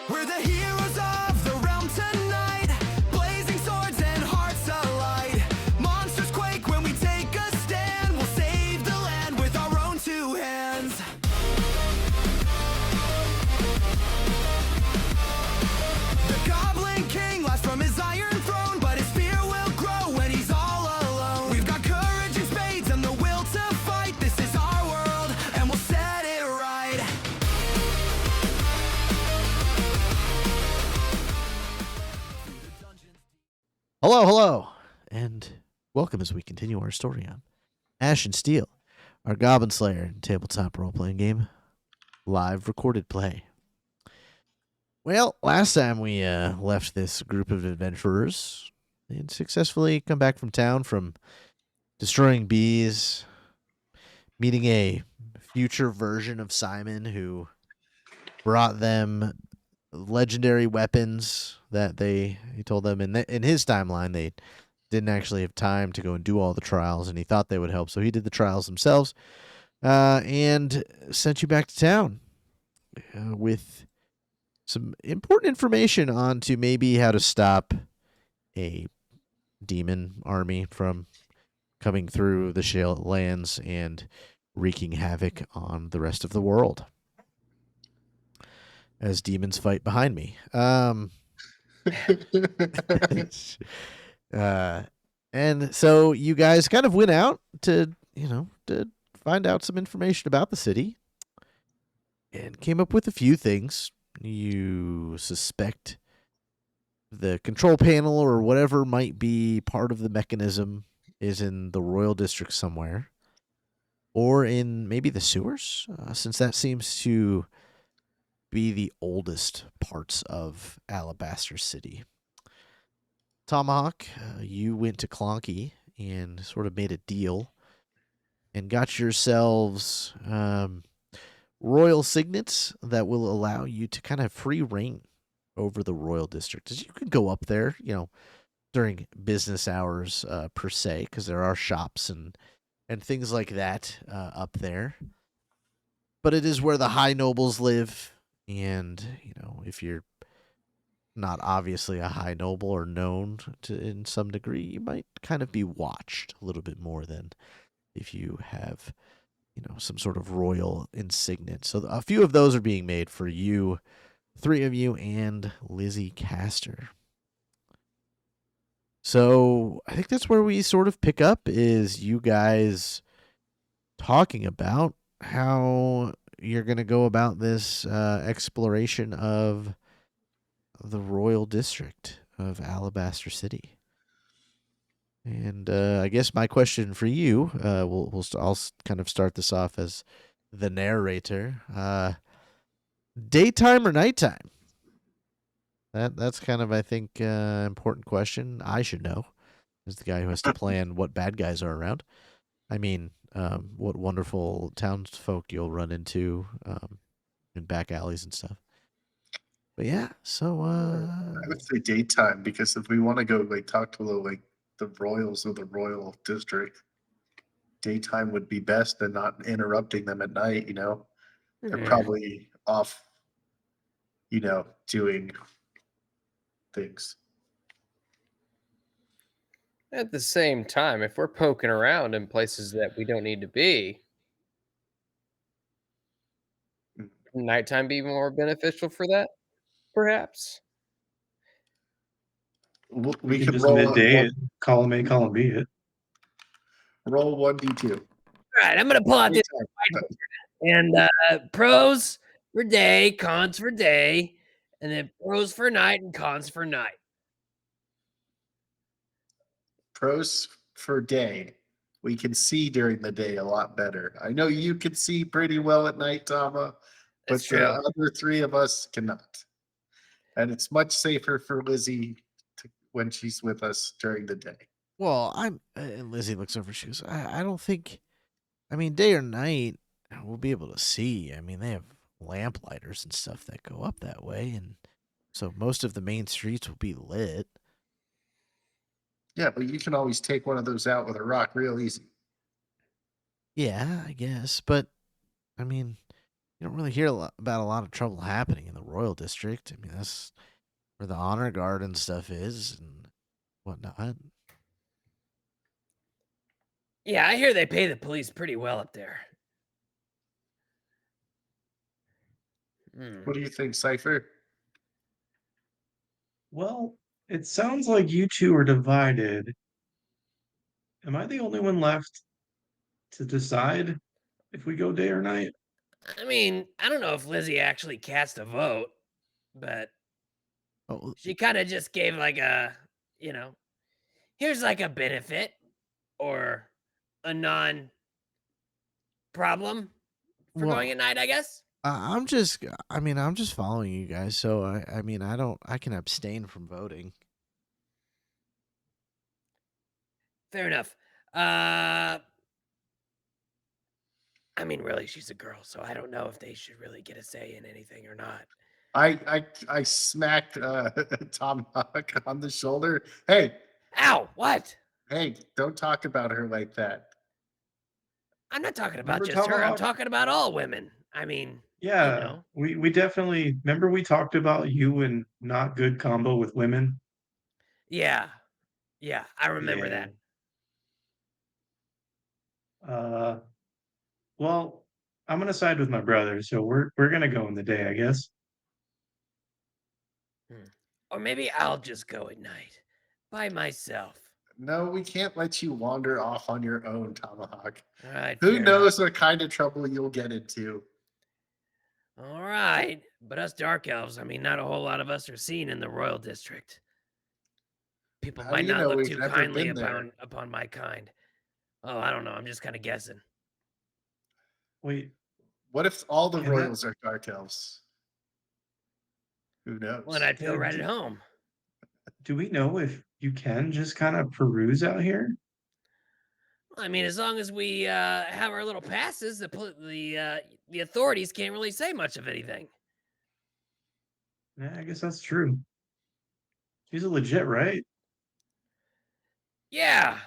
We're the heroes of the realm tonight, blazing swords and hearts alight. Monsters quake when we take a stand. We'll save the land with our own two hands. The Goblin King laughs from his iron throne, but his fear will grow when he's all alone. We've got courage and spades and the will to fight. This is our world, and we'll set it right. Hello, and welcome as we continue our story on Ash and Steele, our Goblin Slayer tabletop role-playing game, live recorded play. Well, last time we left this group of adventurers, they had successfully come back from town from destroying bees, meeting a future version of Simon who brought them legendary weapons that he told them in his timeline they didn't actually have time to go and do all the trials, and he thought they would help, so he did the trials themselves and sent you back to town with some important information on to maybe how to stop a demon army from coming through the Shale lands and wreaking havoc on the rest of the world as demons fight behind me. And so you guys kind of went out to find out some information about the city and came up with a few things. You suspect the control panel or whatever might be part of the mechanism is in the Royal District somewhere, or in maybe the sewers, since that seems to be the oldest parts of Alabaster City. Tomahawk, you went to Clonky and sort of made a deal and got yourselves royal signets that will allow you to kind of free reign over the Royal District. As you can go up there, during business hours per se, because there are shops and things like that up there. But it is where the high nobles live. And, if you're not obviously a high noble or known to in some degree, you might kind of be watched a little bit more than if you have, some sort of royal insignia. So a few of those are being made for you, 3 of you, and Lizzie Castor. So I think that's where we sort of pick up, is you guys talking about how you're going to go about this exploration of the Royal District of Alabaster City. And I guess my question for you, I'll kind of start this off as the narrator. Daytime or nighttime? That's kind of, I think, important question. I should know, as the guy who has to plan what bad guys are around. I mean, what wonderful townsfolk you'll run into in back alleys and stuff. But yeah, so I would say daytime, because if we want to go talk to the royals of the Royal District, daytime would be best, and not interrupting them at night. They're probably off, doing things. At the same time, if we're poking around in places that we don't need to be, nighttime be more beneficial for that, perhaps? We can could just roll midday it. Column A, column B it. roll 1d2. All right, I'm gonna pull out this and pros for day, cons for day, and then pros for night and cons for night. Pros for day. We can see during the day a lot better. I know you can see pretty well at night, Tama, but That's true. the other 3 of us cannot. And it's much safer for Lizzie when she's with us during the day. well, and Lizzie looks over. She goes, I don't think, day or night, we'll be able to see. They have lamplighters and stuff that go up that way, and so most of the main streets will be lit. Yeah, but you can always take one of those out with a rock real easy. Yeah, I guess, but I mean, you don't really hear about a lot of trouble happening in the Royal District. I mean, that's where the honor guard and stuff is and whatnot. Yeah, I hear they pay the police pretty well up there. Hmm. What do you think, Cypher? Well, it sounds like you two are divided. Am I the only one left to decide if we go day or night? I mean, I don't know if Lizzie actually cast a vote, but Oh, she kind of just gave like a, you know, here's like a benefit or a non problem for well, going at night, I guess. I'm just. I mean, I'm just following you guys. So I mean, I don't. I can abstain from voting. Fair enough. I mean, really, she's a girl, so I don't know if they should really get a say in anything or not. I smacked Tomahawk on the shoulder. Hey, Ow! What? hey, don't talk about her like that. I'm not talking about Remember just her. I'm Tomahawk? talking about all women. I mean, Yeah, know. we definitely remember we talked about you and not good combo with women. Yeah, I remember Yeah. that. Well, I'm gonna side with my brother, so we're gonna go in the day, I guess. Or maybe I'll just go at night by myself. No, we can't let you wander off on your own, Tomahawk. All right. Who fair knows what kind of trouble you'll get into? enough. All right, but us dark elves, I mean, not a whole lot of us are seen in the Royal District. People How do might you not know look we've too never kindly been there? upon my kind. Oh, I don't know. I'm just kind of guessing. Wait, What if all the Can that- royals are dark elves? Who knows? Well, then I'd feel Yeah, right at home. do we know if you can just kind of peruse out here? I mean, as long as we have our little passes, the authorities can't really say much of anything. Yeah, I guess that's true. He's a legit, right? Yeah,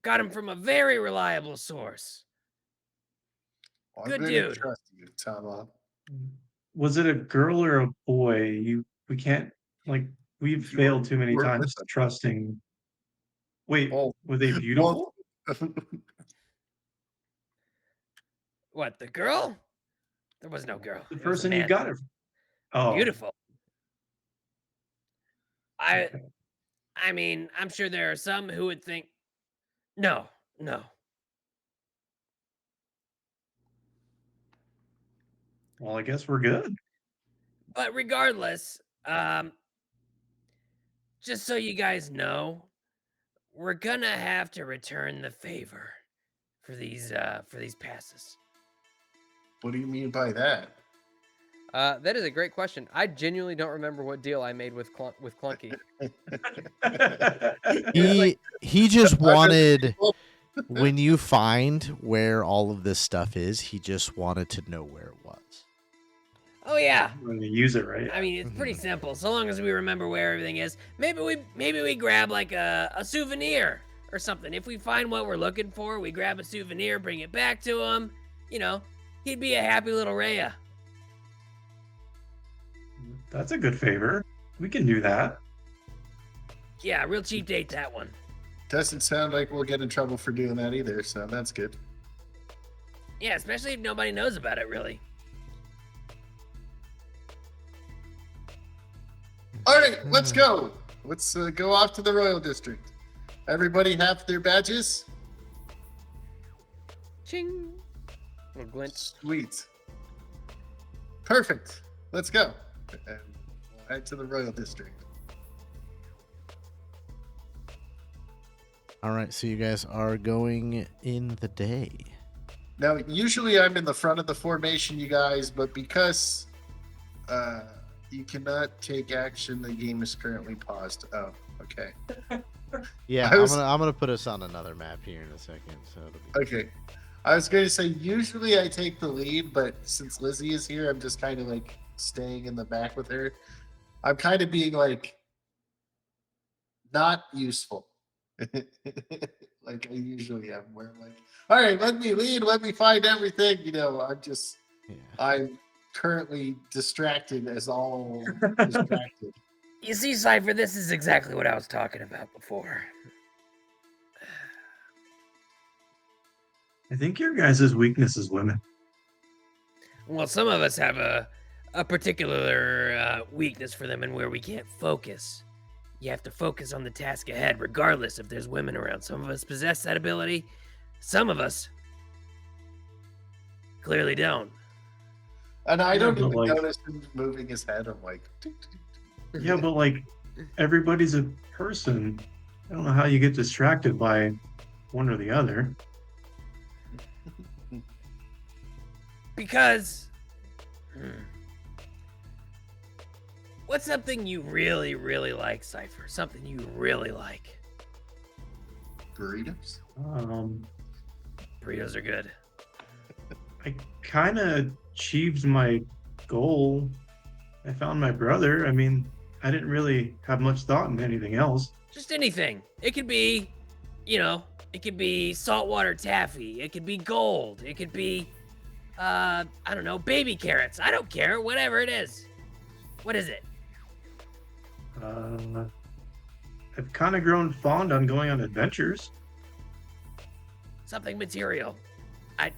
got him from a very reliable source. Well, Good I'm gonna dude. trust you, Tomahawk. Was it a girl or a boy? We can't like we've You failed too many were with times them. trusting. Wait, Both. were they beautiful? What, the girl? There was no girl. The It was a person you man. got it. Oh, Beautiful. okay. I mean, I'm sure there are some who would think, no. Well, I guess we're good. But regardless, just so you guys know, we're gonna have to return the favor for these passes. What do you mean by that? That is a great question. I genuinely don't remember what deal I made with Clunky. He just wanted when you find where all of this stuff is, he just wanted to know where it was. Oh yeah. When you use it, right? I mean, it's pretty simple. So long as we remember where everything is. Maybe we grab like a souvenir or something. If we find what we're looking for, we grab a souvenir, bring it back to him. You know, he'd be a happy little Rhea. That's a good favor. We can do that. Yeah, real cheap date, that one. Doesn't sound like we'll get in trouble for doing that either, so that's good. Yeah, especially if nobody knows about it, really. All right, let's go. Let's go off to the Royal District. Everybody have their badges? Ching. Little glint. Sweet. Perfect. Let's go. And we'll head to the Royal District. All right, so you guys are going in the day. Now, usually I'm in the front of the formation, you guys, but because you cannot take action, the game is currently paused. Oh, okay. Yeah, I was- I'm gonna put us on another map here in a second. So it'll be... Okay. I was going to say, usually I take the lead, but since Lizzie is here, I'm just kind of like staying in the back with her. I'm kind of being like not useful. like I usually am, where I'm like, all right, let me lead, let me find everything. Yeah. I'm currently distracted as all distracted. You see, Cypher, this is exactly what I was talking about before. I think your guys' weakness is women. Well, some of us have a particular weakness for them and where we can't focus. You have to focus on the task ahead, regardless if there's women around. Some of us possess that ability. Some of us clearly don't. And I Yeah, don't but, even like- notice him moving his head. I'm like, tick, tick, tick. Yeah, but like everybody's a person. I don't know how you get distracted by one or the other. Because what's something you really, really like, Cypher? Something you really like. Burritos. Burritos are good. I kind of achieved my goal. I found my brother. I mean, I didn't really have much thought in anything else. Just anything. It could be, it could be saltwater taffy. It could be gold. It could be, I don't know, baby carrots. I don't care. Whatever it is. What is it? I've kind of grown fond on going on adventures. Something material. I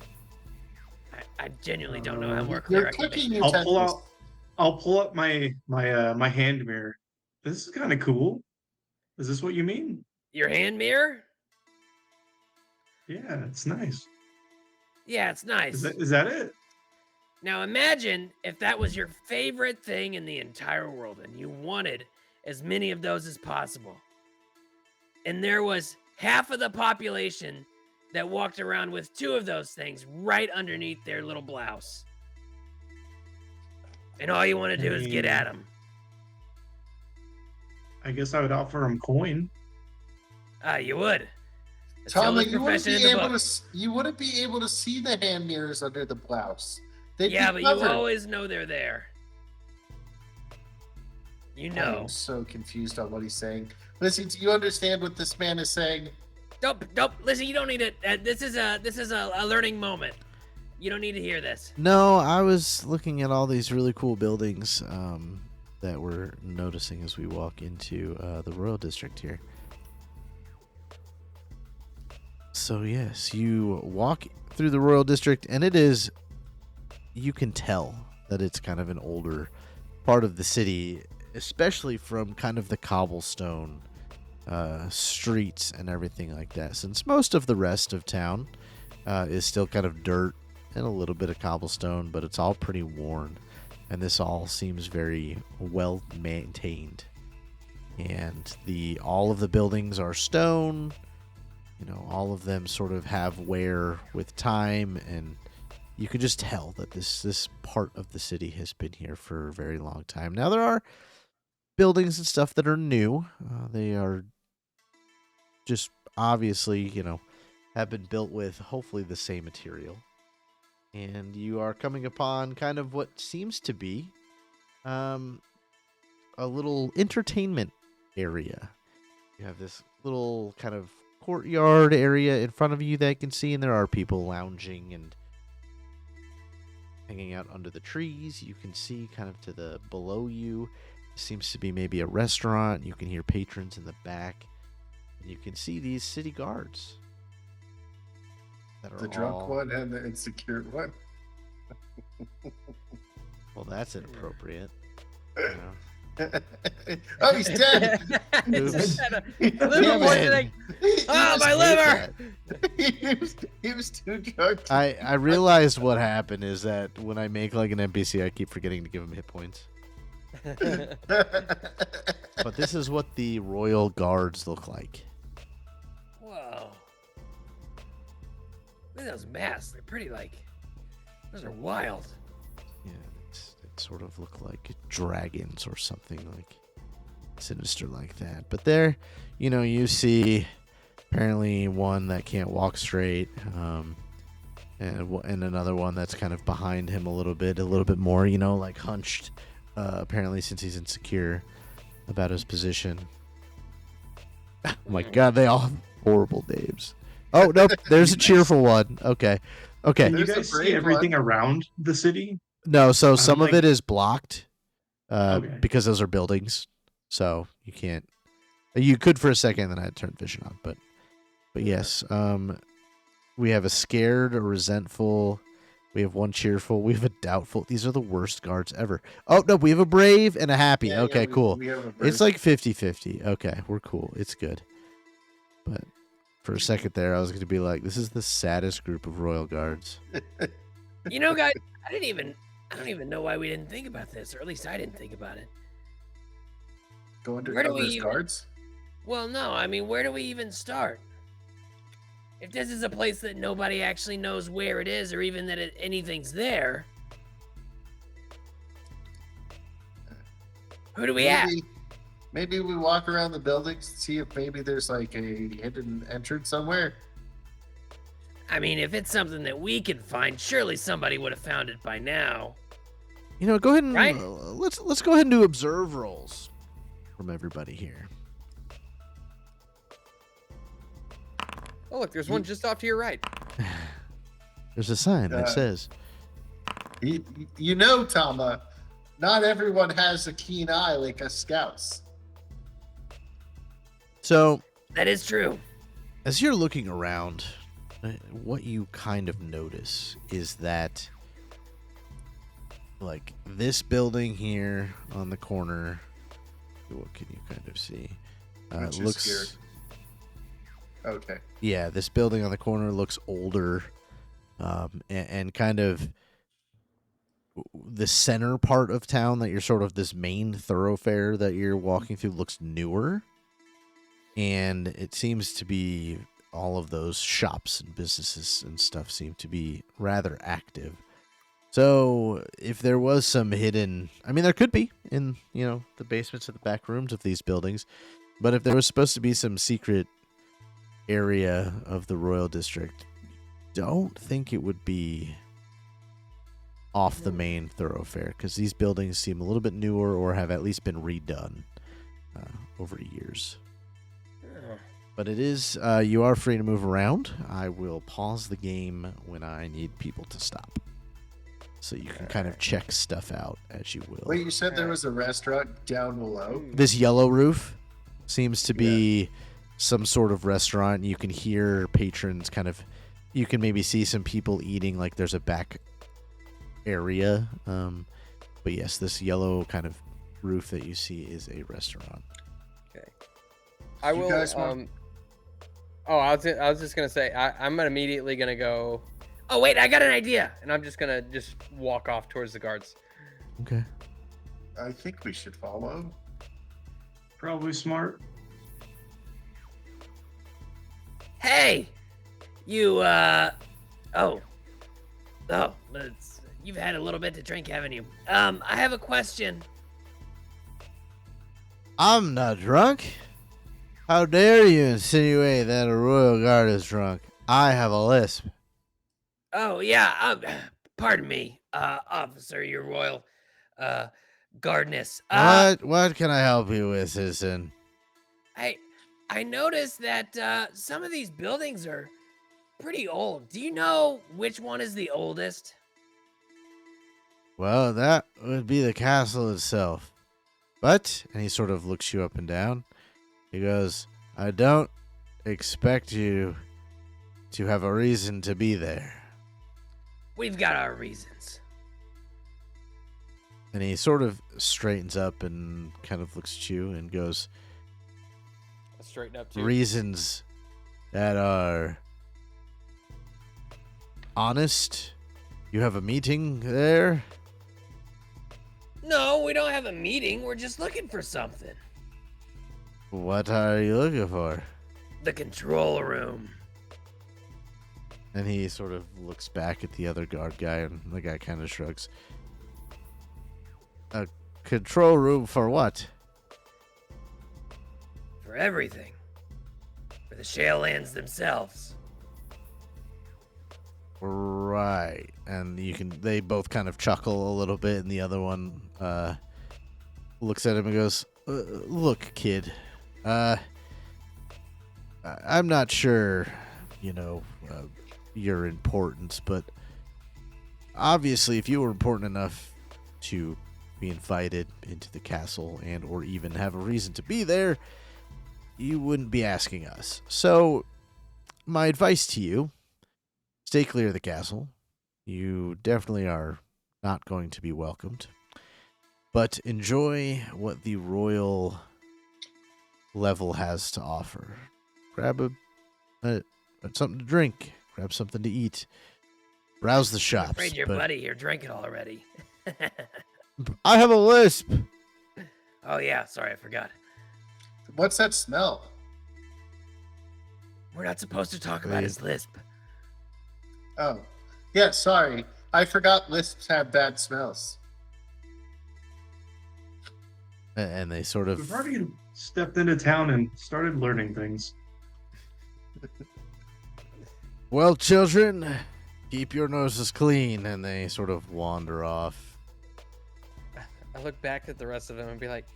genuinely don't know how more Your clear I can make. cooking I'll pull up my hand mirror. This is kind of cool. Is this what you mean? Your hand mirror? Yeah, it's nice. Yeah, it's nice. Is that it? Now imagine if that was your favorite thing in the entire world and you wanted as many of those as possible. And there was half of the population that walked around with two of those things right underneath their little blouse. And all you want to do is get at them. I guess I would offer him coin. You would. That's the Tom, only you wouldn't profession be in the able book. to. You wouldn't be able to see the hand mirrors under the blouse. They'd Yeah, be but you covered. always know they're there. You know. I'm so confused on what he's saying. Listen, do you understand what this man is saying? Don't listen. You don't need it. This is a learning moment. You don't need to hear this. No, I was looking at all these really cool buildings that we're noticing as we walk into the Royal District here. So yes, you walk through the Royal District, and you can tell that it's kind of an older part of the city, especially from kind of the cobblestone streets and everything like that, since most of the rest of town is still kind of dirt and a little bit of cobblestone, but it's all pretty worn, and this all seems very well maintained. And all of the buildings are stone. All of them sort of have wear with time, and you can just tell that this part of the city has been here for a very long time. Now, there are buildings and stuff that are new. They are just obviously, have been built with hopefully the same material. And you are coming upon kind of what seems to be a little entertainment area. You have this little kind of courtyard area in front of you that you can see, and there are people lounging and hanging out under the trees. You can see kind of to the below you seems to be maybe a restaurant. You can hear patrons in the back, and you can see these city guards that are The drunk all... one and the insecure one. Well, that's inappropriate. You know? Oh, he's dead. Oops. A little more Damn than it. Ah, my Hate liver! that. he was too drunk. I realized what happened is that when I make like an NPC, I keep forgetting to give him hit points. But this is what the royal guards look like. Whoa. Look at those masks. They're pretty those are wild. Yeah, it sort of look like dragons or something like sinister like that. But there, you see apparently one that can't walk straight, and another one that's kind of behind him a little bit more, like hunched, apparently since he's insecure about his position. Oh my God, they all Horrible names. Oh nope, there's a cheerful one. Okay. Okay. Can you There's a guys see brave everything around the city? No, so I'm some of like- it is blocked. Okay. Because those are buildings. So you can't. You could for a second, then I had turned vision on, but yes. We have a scared, a resentful. We have one cheerful. We have a doubtful. These are the worst guards ever. Oh no, we have a brave and a happy. Yeah, Okay, cool. We have a It's brave. like 50-50. Okay, we're cool. It's good. But for a second there, I was going to be like, this is the saddest group of royal guards. You know, guys, I don't even know why we didn't think about this, or at least I didn't think about it. Go under Where do cover we as even- guards. Well, no, I mean, where do we even start? If this is a place that nobody actually knows where it is, or even that anything's there, who do we have? Maybe we walk around the buildings and see if maybe there's like a hidden entrance somewhere. I mean, if it's something that we can find, surely somebody would have found it by now. You know, go ahead and Right. let's go ahead and do observe rolls from everybody here. Oh, look, there's one just off to your right. There's a sign that says, You know, Tama, not everyone has a keen eye like us scouts. so That is true. as you're looking around, what you kind of notice is that, like, this building here on the corner, what can you kind of see? Which is Looks, scary. Okay. yeah, this building on the corner looks older, and kind of the center part of town that you're sort of this main thoroughfare that you're walking through looks newer, and it seems to be all of those shops and businesses and stuff seem to be rather active. So if there was some hidden, I mean, there could be in, you know, the basements of the back rooms of these buildings, but if there was supposed to be some secret area of the Royal District, don't think it would be off the main thoroughfare, because these buildings seem a little bit newer or have at least been redone over years. Oh, But it is, you are free to move around. I will pause the game when I need people to stop, so you can kind of check stuff out as you will. Wait, you said there was a restaurant down below? This yellow roof seems to be some sort of restaurant. You can hear patrons kind of, you can maybe see some people eating, like there's a back area. But yes, this yellow kind of roof that you see is a restaurant. Okay. I You will. guys want- Oh, I was just gonna say I'm immediately gonna go, oh wait, I got an idea. and I'm just gonna walk off towards the guards. Okay. I think we should follow. Probably smart. Hey, you, you've had a little bit to drink, haven't you? I have a question. I'm not drunk. How dare you insinuate that a royal guard is drunk? I have a lisp. Oh, yeah, pardon me, officer, your royal, guardness. What can I help you with, citizen? I noticed that, some of these buildings are pretty old. Do you know which one is the oldest? Well, that would be the castle itself. But, and he sort of looks you up and down, he goes, I don't expect you to have a reason to be there. We've got our reasons. And he sort of straightens up and kind of looks at you and goes, Straighten up too. reasons that are honest? You have a meeting there? No, we don't have a meeting. We're just looking for something. What are you looking for? The control room. And he sort of looks back at the other guard guy, and the guy kind of shrugs. A control room for what? For everything. For the shale lands themselves. Right. And they both kind of chuckle a little bit, and the other one looks at him and goes, look, kid, I'm not sure, you know, your importance, but obviously, if you were important enough to be invited into the castle and or even have a reason to be there, you wouldn't be asking us. So, my advice to you, stay clear of the castle. You definitely are not going to be welcomed. But enjoy what the royal level has to offer. Grab something to drink. Grab something to eat. Browse the I'm shops. afraid your but buddy here drank it already. I have a lisp. Oh yeah, sorry, I forgot. What's that smell? We're not supposed to talk about his lisp. Oh, yeah. Sorry, I forgot lisps have bad smells. And they sort of... We've already stepped into town and started learning things. Well, children, keep your noses clean. And they sort of wander off. I look back at the rest of them and be like,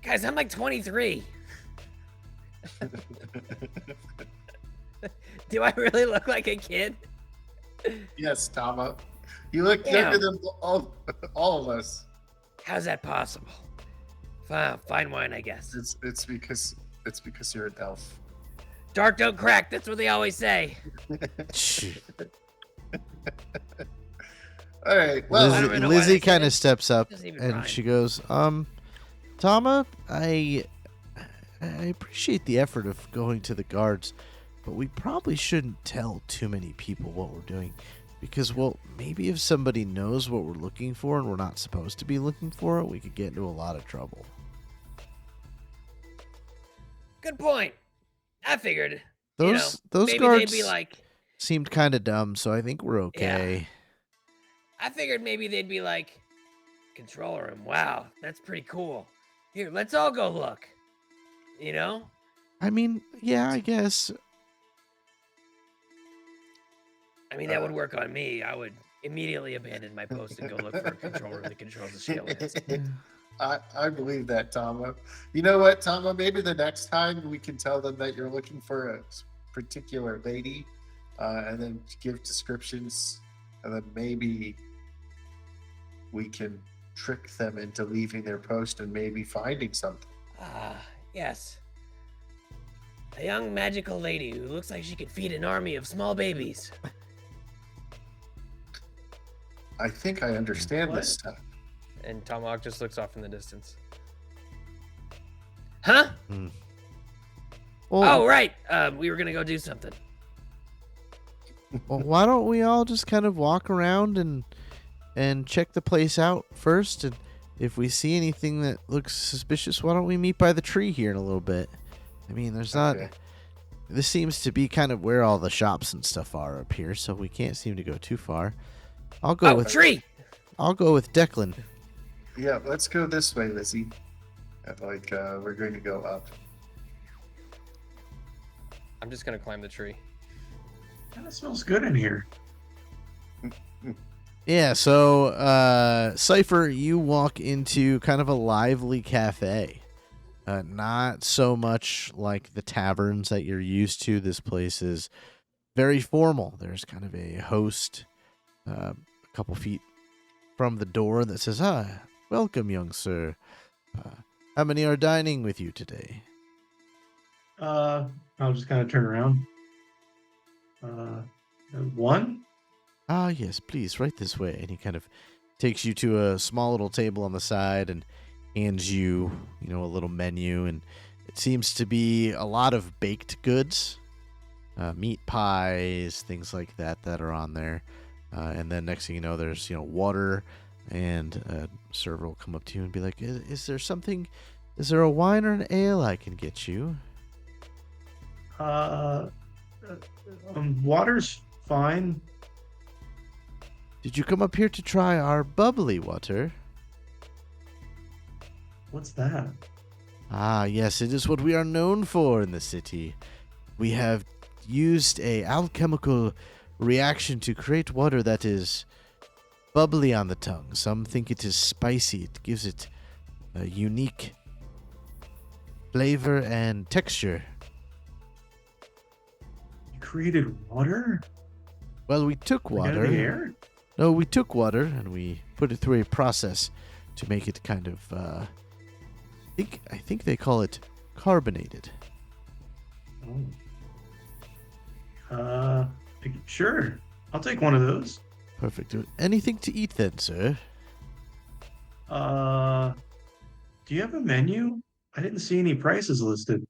Guys, I'm like 23. Do I really look like a kid? Yes, Tama. You look Damn. younger than all of us. How's that possible? Fine wine, I guess. It's because you're an elf. Dark don't crack. That's what they always say. Shh. All right. Well, I don't even know why Lizzie they said kind it. of steps up Doesn't even and rhyme. she goes, Tama, I appreciate the effort of going to the guards, but we probably shouldn't tell too many people what we're doing. Because, well, maybe if somebody knows what we're looking for and we're not supposed to be looking for it, we could get into a lot of trouble. Good point. I figured. Those maybe guards they'd be like. seemed kind of dumb, so I think we're okay. I figured maybe they'd be like, control room. Wow, that's pretty cool. Here, let's all go look. You know? I mean, yeah, I guess. I mean, that would work on me. I would immediately abandon my post and go look for a control room that controls the Shadowlands. I believe that, Tama. You know what, Tama? Maybe the next time we can tell them that you're looking for a particular lady, and then give descriptions, and then maybe we can trick them into leaving their post and maybe finding something. Yes. A young magical lady who looks like she could feed an army of small babies. I think I understand What? this stuff. and Tomahawk just looks off in the distance. Huh? Well, Oh, right. We were gonna go do something. well, why don't we all just kind of walk around and check the place out first? And if we see anything that looks suspicious, why don't we meet by the tree here in a little bit? I mean, there's not... Okay. This seems to be kind of where all the shops and stuff are up here, so we can't seem to go too far. I'll go with Tree. Declan. Yeah, let's go this way, Lizzie. And we're going to go up. I'm just gonna climb the tree. Kind of smells good in here. Yeah, so Cypher, you walk into kind of a lively cafe. Not so much like the taverns that you're used to. This place is very formal. There's kind of a host a couple feet from the door that says, welcome, young sir. How many are dining with you today? I'll just kind of turn around. One? Ah, yes, please, right this way. And he kind of takes you to a small little table on the side and hands you, a little menu. And it seems to be a lot of baked goods, meat pies, things like that are on there. And then next thing you know, there's, water, and a server will come up to you and be like, is there a wine or an ale I can get you? Water's fine. Did you come up here to try our bubbly water? What's that? Ah, yes, it is what we are known for in the city. We have used a alchemical reaction to create water that is bubbly on the tongue. Some think it is spicy. It gives it a unique flavor and texture. created water? Well, we took Like out of water. the air? No, we took water and we put it through a process to make it kind of, I think they call it carbonated. Oh. Sure. I'll take one of those. Perfect. Anything to eat then, sir? Do you have a menu? I didn't see any prices listed.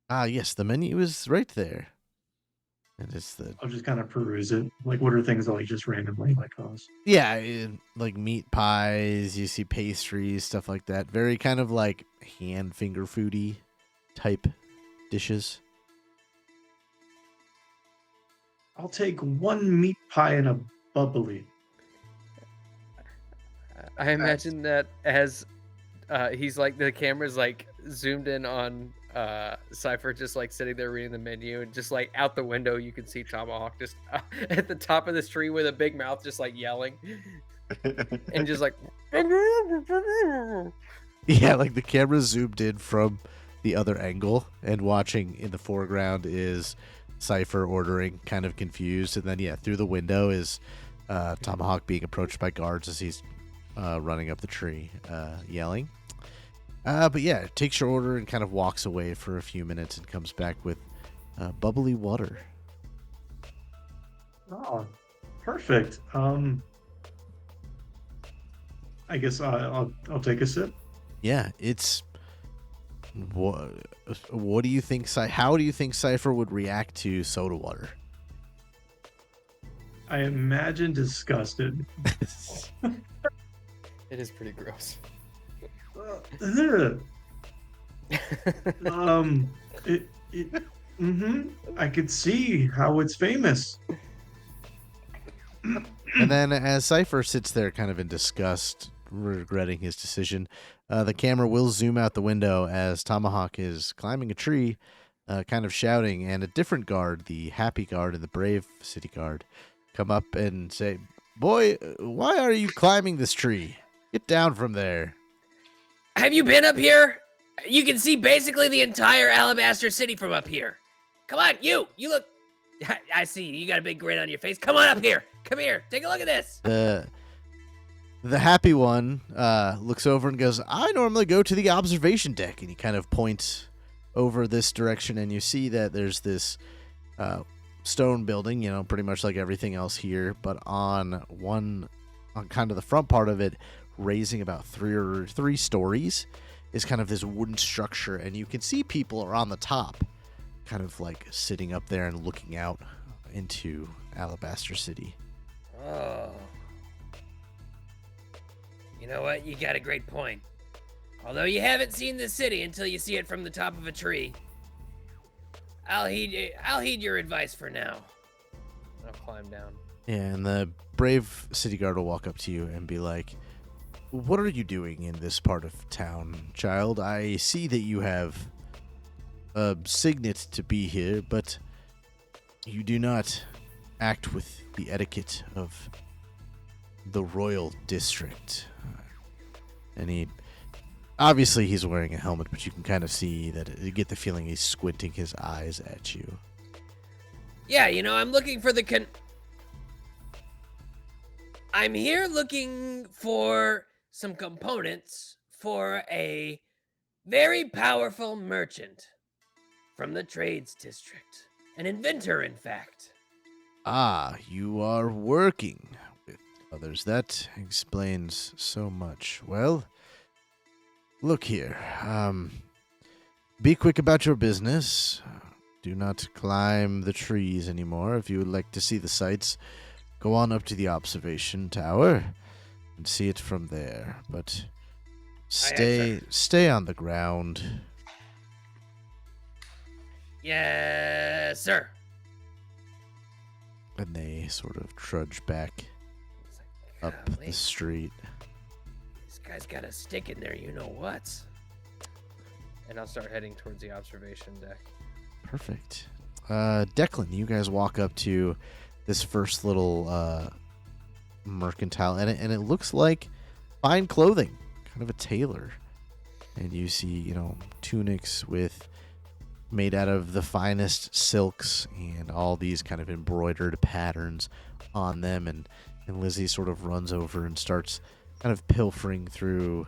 Ah, yes, the menu is right there. And it's the I'll just kind of peruse it. Like, what are things that like just randomly like cost? like meat pies. You see pastries, stuff like that. Very kind of like hand finger foody type dishes. I'll take one meat pie and a bubbly. I imagine that as he's like the camera's like zoomed in on Cypher just like sitting there reading the menu, and just like out the window you can see Tomahawk just at the top of this tree with a big mouth just like yelling and just like Yeah, like the camera zoomed in from the other angle, and watching in the foreground is Cypher ordering, kind of confused, and then through the window is Tomahawk being approached by guards as he's running up the tree, yelling. But yeah, takes your order and kind of walks away for a few minutes and comes back with bubbly water. Oh, perfect. I guess I'll take a sip. Yeah, it's what do you think? How do you think Cypher would react to soda water? I imagine disgusted. it is pretty gross. Ugh. I could see how it's famous. And then as Cypher sits there kind of in disgust, regretting his decision, the camera will zoom out the window as Tomahawk is climbing a tree, kind of shouting, and a different guard, the happy guard and the brave city guard, come up and say, "Boy, why are you climbing this tree? Get down from there." Have you been up here? You can see basically the entire Alabaster City from up here. Come on, you look. I see you got a big grin on your face. Come on up here. Come here. Take a look at this. The happy one looks over and goes, "I normally go to the observation deck," and he kind of points over this direction, and you see that there's this stone building, pretty much like everything else here, but on kind of the front part of it, raising about three stories, is kind of this wooden structure, and you can see people are on the top, kind of like sitting up there and looking out into Alabaster City. Oh. You know what? You got a great point. Although you haven't seen the city until you see it from the top of a tree. I'll heed your advice for now. I'll climb down. Yeah, and the brave city guard will walk up to you and be like, "What are you doing in this part of town, child? I see that you have a signet to be here, but you do not act with the etiquette of the royal district." And he's wearing a helmet, but you can kind of see that, you get the feeling he's squinting his eyes at you. Yeah, I'm looking for I'm here looking for some components for a very powerful merchant from the trades district. An inventor, in fact. Ah, you are working with others. That explains so much. Well, look here. Be quick about your business. Do not climb the trees anymore. If you would like to see the sights, go on up to the observation tower and see it from there. But stay on the ground. Yes, sir. And they sort of trudge back It's like, up the golly, street. This guy's got a stick in there, you know what? And I'll start heading towards the observation deck. Perfect. Declan, you guys walk up to this first little mercantile, and it looks like fine clothing, kind of a tailor. And you see, tunics with made out of the finest silks and all these kind of embroidered patterns on them. And Lizzie sort of runs over and starts kind of pilfering through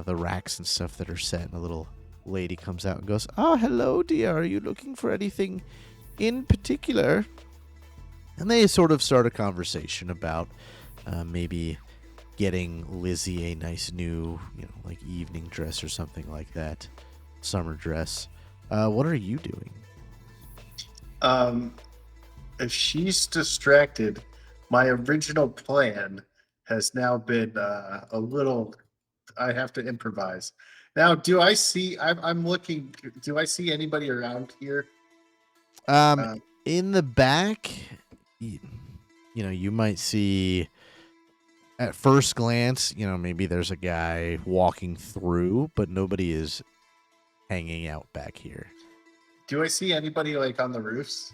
the racks and stuff that are set. And a little lady comes out and goes, "Oh, hello, dear. Are you looking for anything in particular?" And they sort of start a conversation about maybe getting Lizzie a nice new, like evening dress or something like that, summer dress. What are you doing? If she's distracted, my original plan has now been a little. I have to improvise. Now, do I see? I'm looking. Do I see anybody around here? In the back, you might see at first glance, maybe there's a guy walking through, but nobody is hanging out back here. Do I see anybody like on the roofs?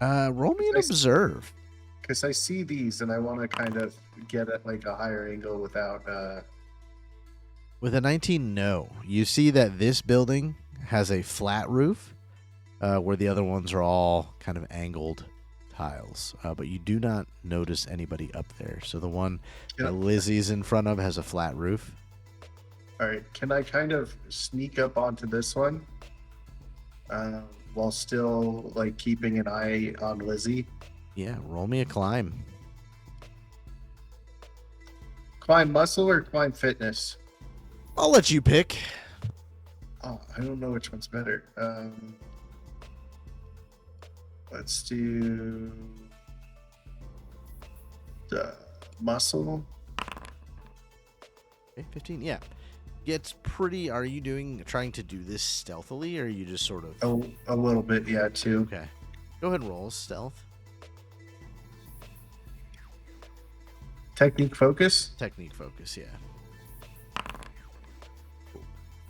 Roll me an observe. Because I see these and I want to kind of get at like a higher angle without. With a 19, no. You see that this building has a flat roof, where the other ones are all kind of angled tiles. But you do not notice anybody up there. So the one that Lizzie's in front of has a flat roof. All right. Can I kind of sneak up onto this one while still like keeping an eye on Lizzie? Yeah, roll me a climb. Climb muscle or climb fitness? I'll let you pick. Oh, I don't know which one's better. Let's do the muscle. Okay, 15. Yeah. Gets pretty. Are you trying to do this stealthily, or are you just sort of? Oh, a little bit, yeah, too. Okay. Go ahead and roll stealth. Technique focus. Technique focus, yeah.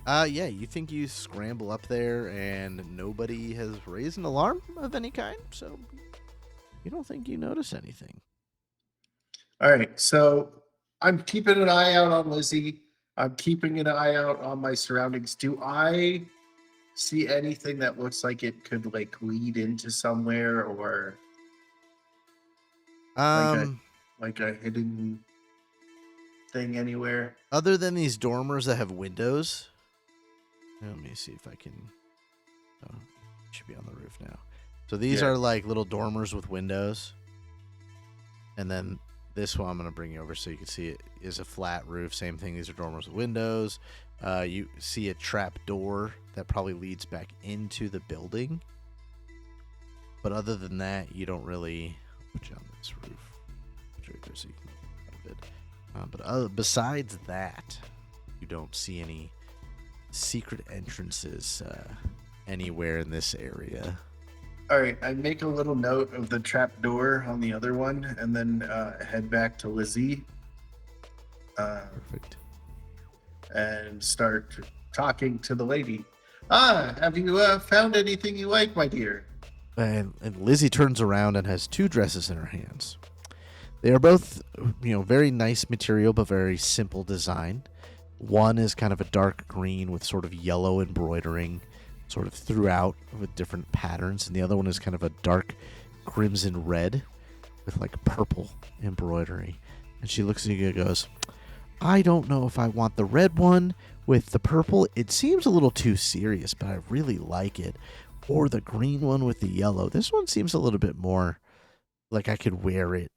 Yeah, you think you scramble up there and nobody has raised an alarm of any kind, so you don't think you notice anything. All right, so I'm keeping an eye out on Lizzie. I'm keeping an eye out on my surroundings. Do I see anything that looks like it could like lead into somewhere or like a hidden thing anywhere? Other than these dormers that have windows. Let me see if I can. Oh, it should be on the roof now. So these are like little dormers with windows. And then this one I'm going to bring you over so you can see it is a flat roof. Same thing. These are dormers with windows. You see a trap door that probably leads back into the building. But other than that, you don't really. I'll put you on this roof. Put you right there so you can get a bit. But besides that, you don't see any secret entrances anywhere in this area. All right, I make a little note of the trap door on the other one and then head back to Lizzie. Perfect. And start talking to the lady. Have you found anything you like, my dear? And Lizzie turns around and has two dresses in her hands. They are both, very nice material, but very simple design. One is kind of a dark green with sort of yellow embroidering sort of throughout with different patterns. And the other one is kind of a dark crimson red with like purple embroidery. And she looks at you and goes, "I don't know if I want the red one with the purple. It seems a little too serious, but I really like it. Or the green one with the yellow. This one seems a little bit more like I could wear it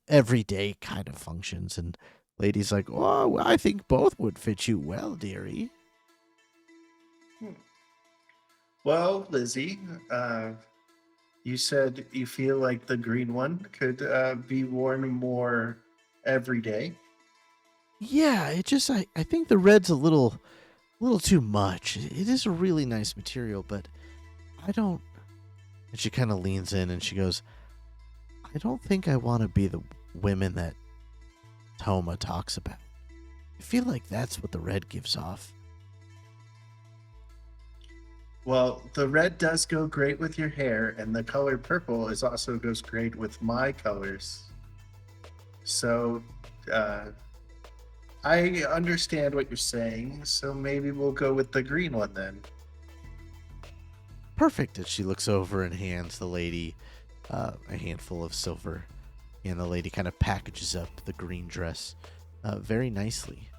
everyday kind of functions." And lady's like, "Oh, I think both would fit you well, dearie." Well, Lizzie, you said you feel like the green one could be worn more every day. Yeah, I think the red's a little too much. It is a really nice material, but I don't. And she kind of leans in and she goes, "I don't think I want to be the women that Toma talks about. I feel like that's what the red gives off." Well, the red does go great with your hair, and the color purple also goes great with my colors. So, I understand what you're saying. So maybe we'll go with the green one then. Perfect. And she looks over and hands the lady a handful of silver. And the lady kind of packages up the green dress very nicely.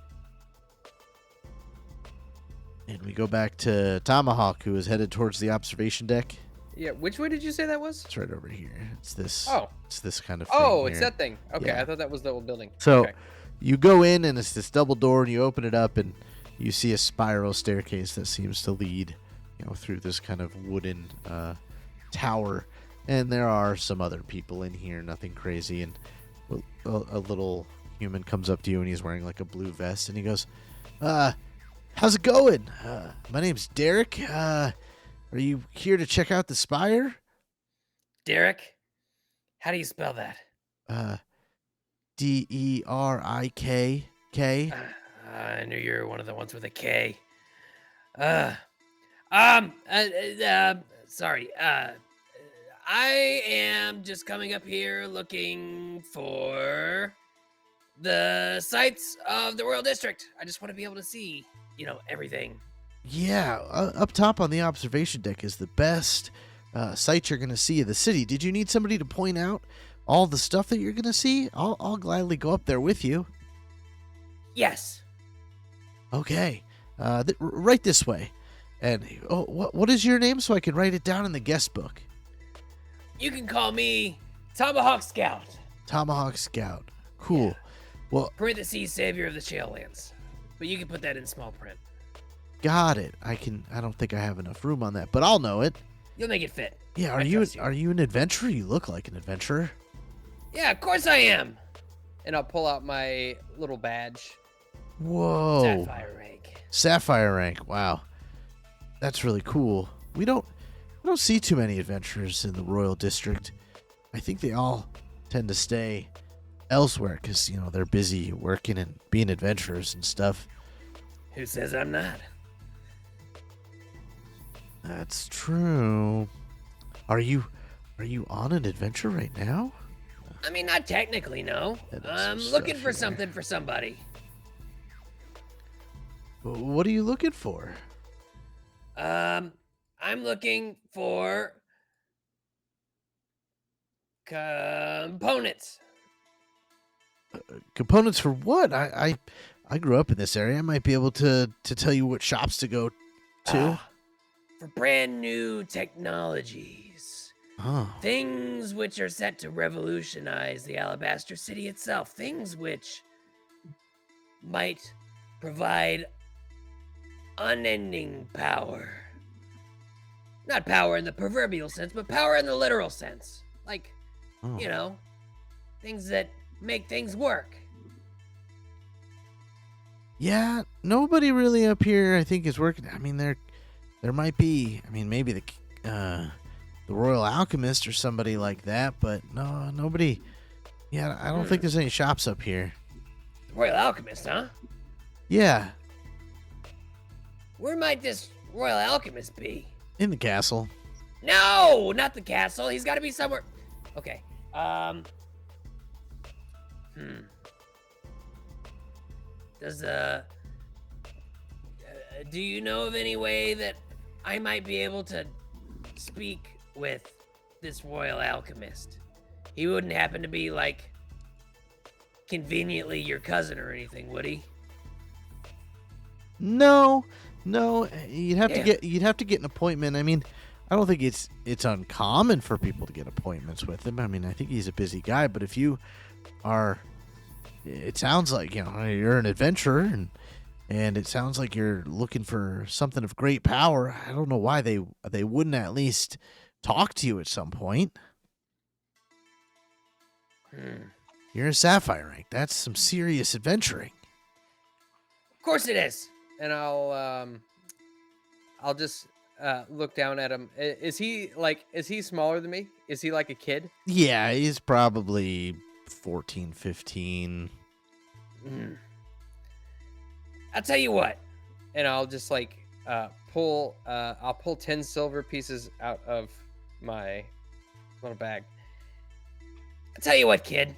And we go back to Tomahawk, who is headed towards the observation deck. Yeah, which way did you say that was? It's right over here. It's this. Oh. It's this kind of thing. Oh, it's here. that thing. Okay, Yeah. I thought that was the old building. So Okay. you go in, and it's this double door, and you open it up, and you see a spiral staircase that seems to lead, through this kind of wooden tower. And there are some other people in here, nothing crazy. And a little human comes up to you, and he's wearing like a blue vest, and he goes, how's it going? My name's Derek. Are you here to check out the spire? Derek? How do you spell that? Derikk. I knew you were one of the ones with a K. Sorry. I am just coming up here looking for the sights of the Royal District. I just want to be able to see, everything. Yeah, up top on the observation deck is the best sight you're going to see of the city. Did you need somebody to point out all the stuff that you're going to see? I'll gladly go up there with you. Yes. Okay, right this way. And what is your name so I can write it down in the guest book? You can call me Tomahawk Scout. Tomahawk Scout. Cool. Yeah. Well, Parentheses, Savior of the Shalelands. But you can put that in small print. got it. I don't think I have enough room on that, but I'll know it. You'll make it fit. Yeah, I trust you. are you an adventurer? You look like an adventurer. Yeah, of course I am. And I'll pull out my little badge. Whoa. Sapphire rank. Sapphire rank. Wow. That's really cool. We don't see too many adventurers in the Royal District. I think they all tend to stay elsewhere because, they're busy working and being adventurers and stuff. Who says I'm not? That's true. Are you on an adventure right now? I mean, not technically, no. That is I'm some looking stuff for here. something for somebody. What are you looking for? I'm looking for components. Components for what? I grew up in this area. I might be able to tell you what shops to go to. For brand new technologies. Oh. Things which are set to revolutionize the Alabaster City itself. Things which might provide unending power. Not power in the proverbial sense, but power in the literal sense. Like, Oh. Things that make things work. Yeah, nobody really up here I think is working. I mean, there might be. I mean, maybe the Royal Alchemist or somebody like that, but no, nobody. Yeah, I don't think there's any shops up here. Royal Alchemist, huh? Yeah, Where might this Royal Alchemist be? in the castle. No, not the castle. He's got to be somewhere. Okay. Does do you know of any way that I might be able to speak with this Royal Alchemist? He wouldn't happen to be like conveniently your cousin or anything, would he? No, you'd have Damn. to get an appointment. I mean, I don't think it's uncommon for people to get appointments with him. I mean, I think he's a busy guy, but if you are, it sounds like you're an adventurer, and it sounds like you're looking for something of great power. I don't know why they wouldn't at least talk to you at some point. You're a sapphire rank. That's some serious adventuring. Of course it is. And I'll just look down at him. Is he smaller than me? Is he like a kid? Yeah, he's probably 14, 15. I'll tell you what. And I'll just pull 10 silver pieces out of my little bag. I'll tell you what, kid.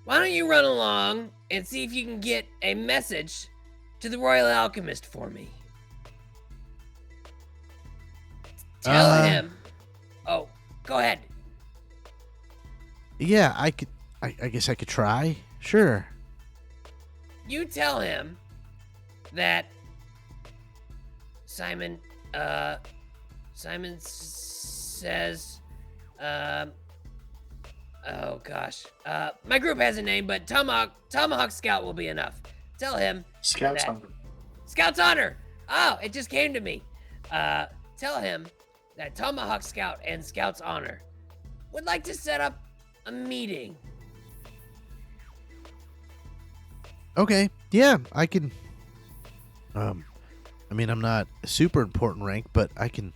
Why don't you run along and see if you can get a message to the Royal Alchemist for me? Tell Uh, him. Oh, go ahead. Yeah, I could. I guess I could try. Sure. You tell him that Simon, Simon says, oh gosh, my group has a name, but Tomahawk Scout will be enough. Tell him Scouts that- hunger. Scout's Honor. Oh, it just came to me. Tell him that Tomahawk Scout and Scout's Honor would like to set up a meeting. Okay. Yeah, I can. I mean, I'm not a super important rank, but I can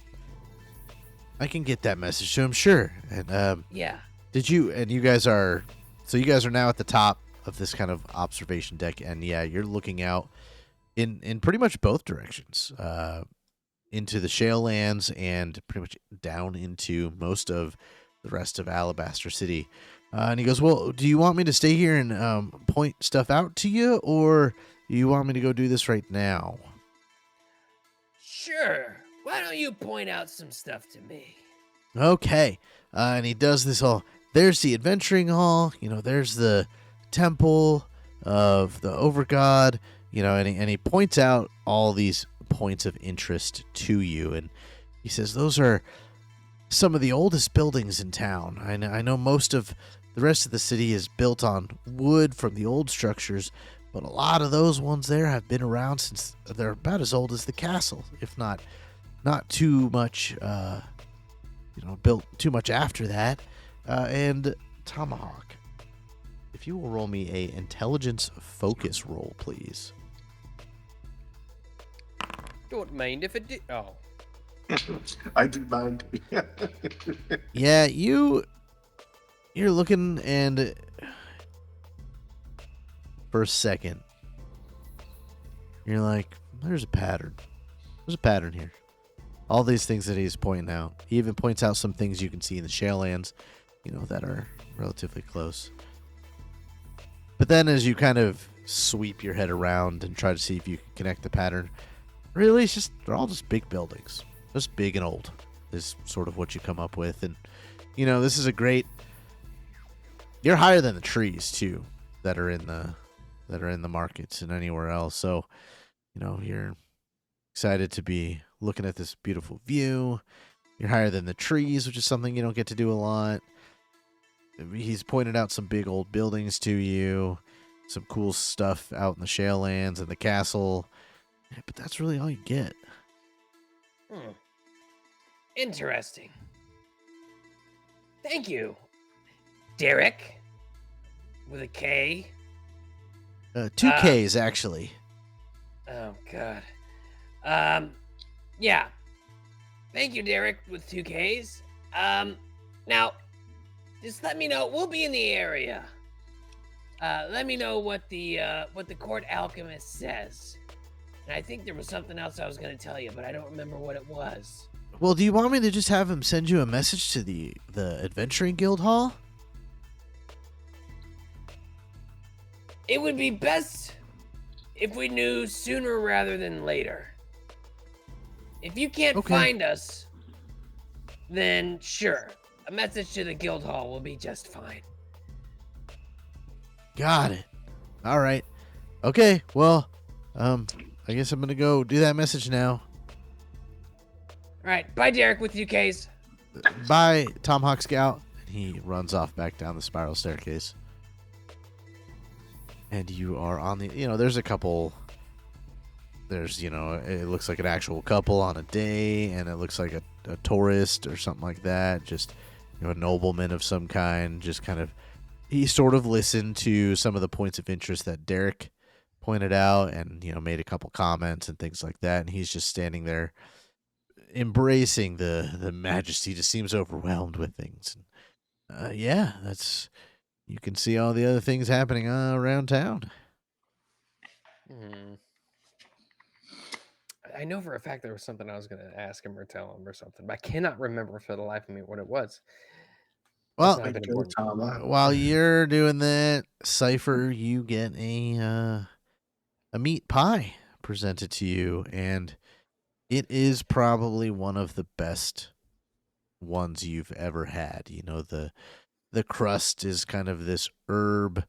get that message to him. Sure. And Yeah. did you? And you guys are. So you guys are now at the top of this kind of observation deck, and yeah, you're looking out in pretty much both directions, into the shale lands and pretty much down into most of the rest of Alabaster City. And he goes, well, do you want me to stay here and point stuff out to you, or do you want me to go do this right now? Sure. Why don't you point out some stuff to me? Okay. And he does this all. There's the adventuring hall. There's the temple of the overgod. And he points out all these points of interest to you. And he says, those are some of the oldest buildings in town. I know most of the rest of the city is built on wood from the old structures, but a lot of those ones there have been around since they're about as old as the castle, if not too much, built too much after that. And Tomahawk, if you will roll me a intelligence focus roll, please. Don't mind if it did. Oh. I do mind. Yeah, you're looking, and for a second, you're like, there's a pattern. There's a pattern here. All these things that he's pointing out. He even points out some things you can see in the shale lands, that are relatively close. But then as you kind of sweep your head around and try to see if you can connect the pattern, really, they're all just big buildings. Just big and old is sort of what you come up with. And, this is a great... You're higher than the trees, too, that are in the markets and anywhere else. So, you're excited to be looking at this beautiful view. You're higher than the trees, which is something you don't get to do a lot. He's pointed out some big old buildings to you, some cool stuff out in the shale lands and the castle. Yeah, but that's really all you get. Interesting. Thank you, Derek. With a K. 2 Ks, actually. Oh God. Yeah. Thank you, Derek, with 2 Ks. Now, just let me know. We'll be in the area. Let me know what the court alchemist says. And I think there was something else I was going to tell you, but I don't remember what it was. Well, do you want me to just have him send you a message to the Adventuring Guild Hall? It would be best if we knew sooner rather than later. If you can't find us, then sure, a message to the guild hall will be just fine. Got it. All right. Okay, well, I guess I'm going to go do that message now. All right, bye, Derek, with 2 Ks. Bye, Tomahawk Scout. And he runs off back down the spiral staircase. And you are on the, there's a couple, it looks like an actual couple on a day, and it looks like a tourist or something like that. Just, a nobleman of some kind. Just kind of, he sort of listened to some of the points of interest that Derek pointed out and, made a couple comments and things like that. And he's just standing there embracing the majesty. Just seems overwhelmed with things. Yeah, you can see all the other things happening around town. I know for a fact there was something I was going to ask him or tell him or something, but I cannot remember for the life of me what it was. Well, It's not been important. while you're doing that, Cypher, you get a meat pie presented to you, and it is probably one of the best ones you've ever had. You know, the crust is kind of this herb,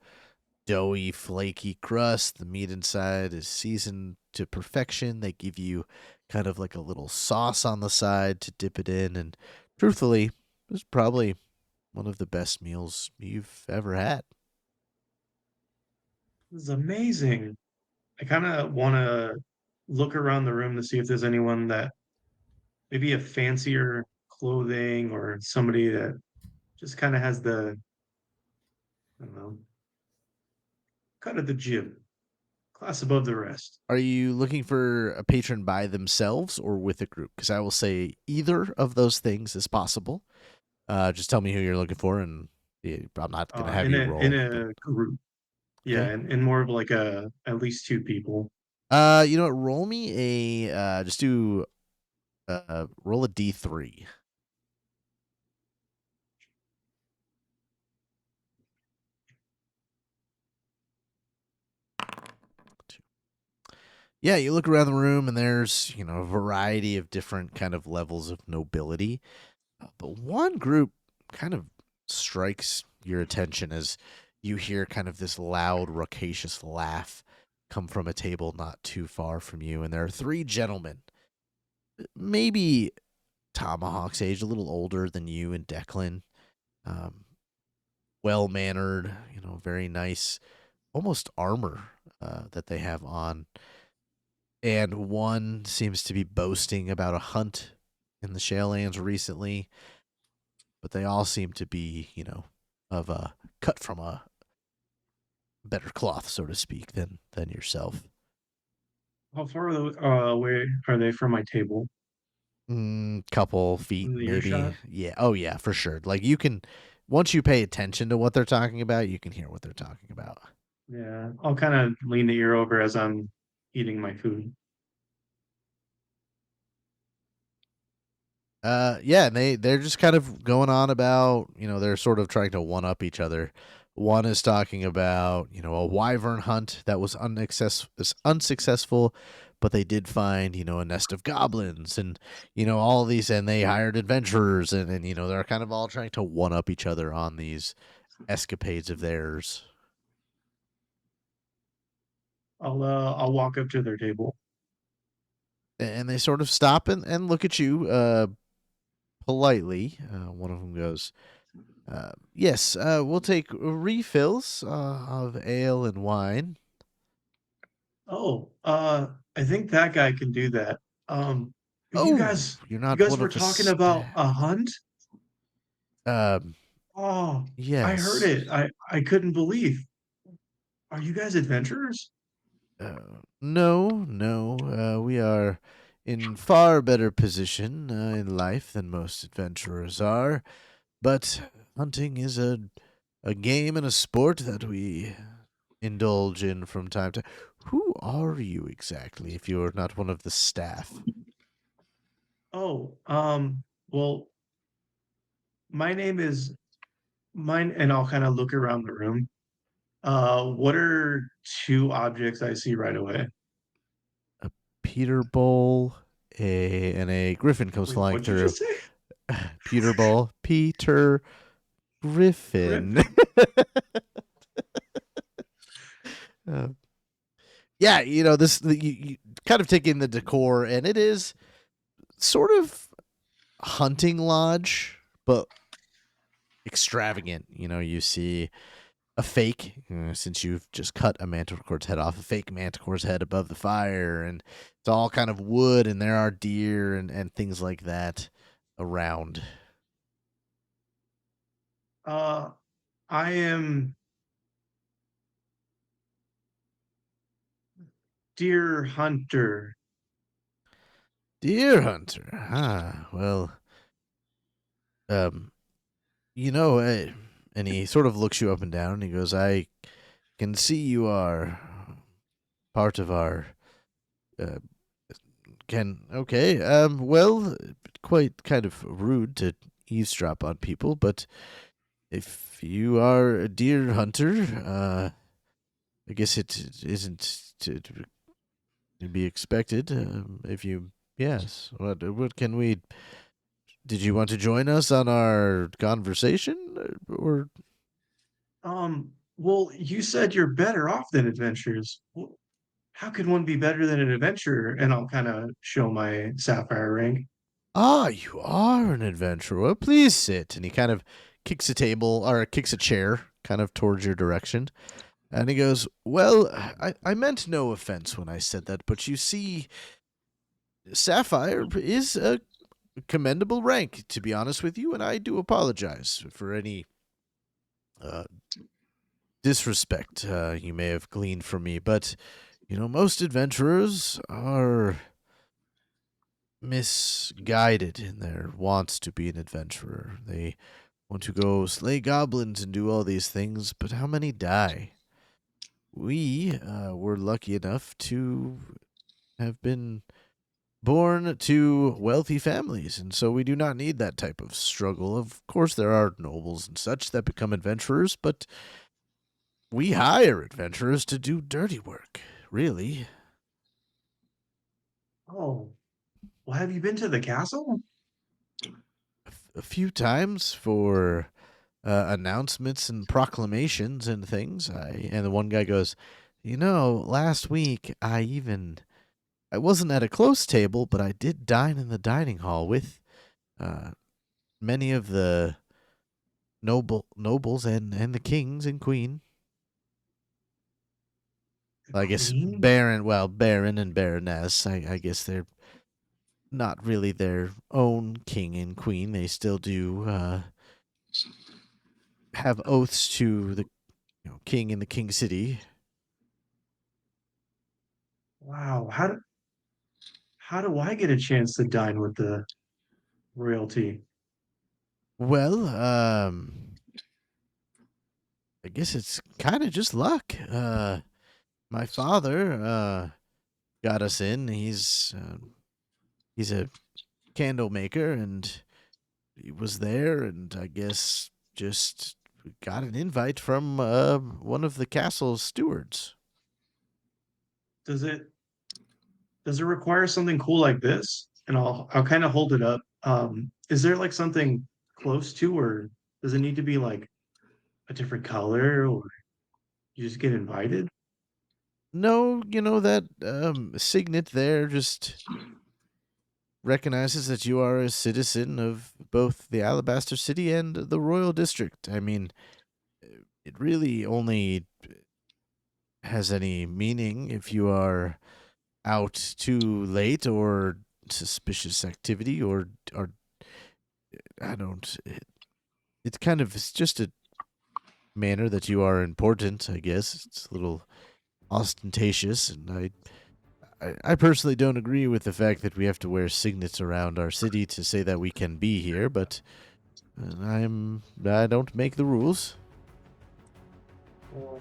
doughy, flaky crust. The meat inside is seasoned to perfection. They give you kind of like a little sauce on the side to dip it in. And truthfully, it's probably one of the best meals you've ever had. This is amazing. I kind of want to look around the room to see if there's anyone that maybe a fancier clothing or somebody that just kind of has the, I don't know, cut of the jib, class above the rest. Are you looking for a patron by themselves or with a group? Because I will say either of those things is possible. Just tell me who you're looking for, and I'm not gonna have In you a roll. But, group, yeah, okay. and more of like a at least two people. You know what? Roll me a just do roll a d3. Yeah, you look around the room, and there's a variety of different kind of levels of nobility. But one group kind of strikes your attention as you hear kind of this loud, raucous laugh come from a table not too far from you. And there are three gentlemen, maybe Tomahawk's age, a little older than you and Declan, um, well mannered, very nice, almost armor that they have on. And one seems to be boasting about a hunt in the Shalelands recently, but they all seem to be, of a cut from a better cloth, so to speak, than yourself. How far away are they from my table? Couple feet, In the maybe. earshot? Yeah. Oh, yeah, for sure. Like you can, once you pay attention to what they're talking about, you can hear what they're talking about. Yeah, I'll kind of lean the ear over as I'm eating my food. Yeah, and they're just kind of going on about, they're sort of trying to one up each other. One is talking about, a wyvern hunt that was unsuccessful, but they did find, a nest of goblins and, all these, and they hired adventurers, and they're kind of all trying to one up each other on these escapades of theirs. I'll walk up to their table. And they sort of stop and look at you politely. One of them goes, yes, we'll take refills of ale and wine. Oh, I think that guy can do that. Um, you Oh, guys, you're you not guys one were of the talking about a hunt? Um, Oh, I heard yes. it. I couldn't believe. Are you guys adventurers? No, no. We are in far better position in life than most adventurers are, but hunting is a game and a sport that we indulge in from time to. Who are you exactly? If you're not one of the staff. Oh, well, my name is mine, and I'll kind of look around the room. What are two objects I see right away? A Peter Bowl, and a griffin comes Wait, flying what'd you through. just say? Peter Bowl, Peter Griffin. Griffin. Uh, yeah, you kind of take in the decor, and it is sort of hunting lodge, but extravagant. You see a fake, since you've just cut a manticore's head off, a fake manticore's head above the fire, and it's all kind of wood, and there are deer and things like that around. Uh, I am deer hunter. Deer hunter. Well, um, you know, uh, and he sort of looks you up and down, and he goes, I can see you are part of our uh, okay, well, quite kind of rude to eavesdrop on people, but if you are a deer hunter, I guess it isn't to be expected. If you, yes, what can we did you want to join us on our conversation, or? Well, you said you're better off than adventurers. Well, how could one be better than an adventurer? And I'll kind of show my sapphire ring. Ah, you are an adventurer. Well, please sit. And he kind of kicks a table or kicks a chair kind of towards your direction. And he goes, well, I meant no offense when I said that, but you see, Sapphire is a commendable rank, to be honest with you, and I do apologize for any uh, disrespect you may have gleaned from me. But, most adventurers are misguided in their wants to be an adventurer. They want to go slay goblins and do all these things, but how many die? We were lucky enough to have been born to wealthy families, and so we do not need that type of struggle. Of course, there are nobles and such that become adventurers, but we hire adventurers to do dirty work, really. Oh, well, have you been to the castle? A few times for announcements and proclamations and things. And the one guy goes, last week I wasn't at a close table, but I did dine in the dining hall with many of the nobles and the kings and queen. The I guess queen? Baron and Baroness. I guess they're not really their own king and queen. They still do have oaths to the king in the king city. Wow. How do I get a chance to dine with the royalty? Well, I guess it's kind of just luck. My father got us in. He's a candle maker, and he was there, and I guess just got an invite from one of the castle's stewards. Does it require something cool like this? And I'll kind of hold it up. Is there like something close to, or does it need to be like a different color, or you just get invited? No, that signet there just recognizes that you are a citizen of both the Alabaster City and the Royal District. I mean, it really only has any meaning if you are out too late or suspicious activity or I don't it's kind of it's just a manner that you are important, I guess. It's a little ostentatious, and I personally don't agree with the fact that we have to wear signets around our city to say that we can be here, but I don't make the rules. Well,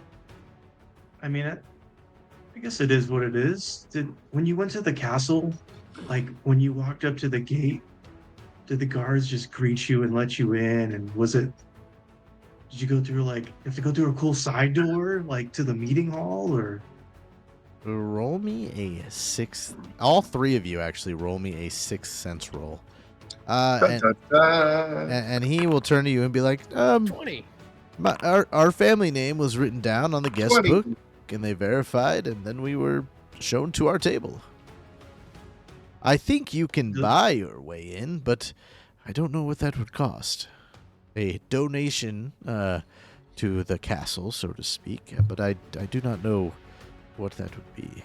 I mean, I guess it is what it is. When you went to the castle, like when you walked up to the gate, did the guards just greet you and let you in? And did you go through you have to go through a cool side door, like to the meeting hall, or? Roll me a sixth. All three of you actually roll me a sixth sense roll. Dun, dun, dun. And he will turn to you and be like, 20. our family name was written down on the guest 20. book, and they verified, and then we were shown to our table. I think you can Good. buy your way in, but I don't know what that would cost. A donation to the castle, so to speak, but I do not know what that would be.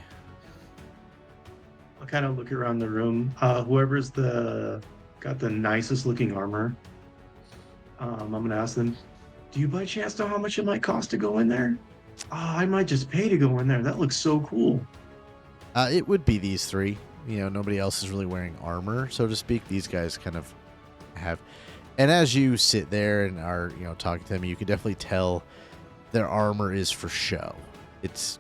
I'll kind of look around the room. Whoever's got the nicest looking armor, I'm gonna ask them, do you by chance know how much it might cost to go in there? I might just pay to go in there. That looks so cool. It would be these three. Nobody else is really wearing armor, so to speak. These guys kind of have. And as you sit there and are, talking to them, you can definitely tell their armor is for show. It's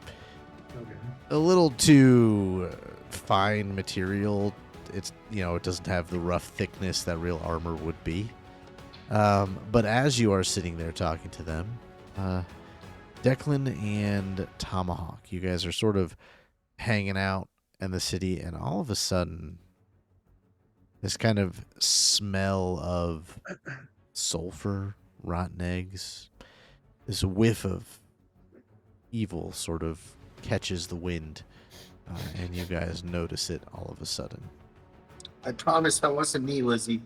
Okay. a little too fine material. It's, it doesn't have the rough thickness that real armor would be. But as you are sitting there talking to them, Declan and Tomahawk, you guys are sort of hanging out in the city, and all of a sudden, this kind of smell of sulfur, rotten eggs, this whiff of evil sort of catches the wind, and you guys notice it all of a sudden. I promise that wasn't me, Lizzie.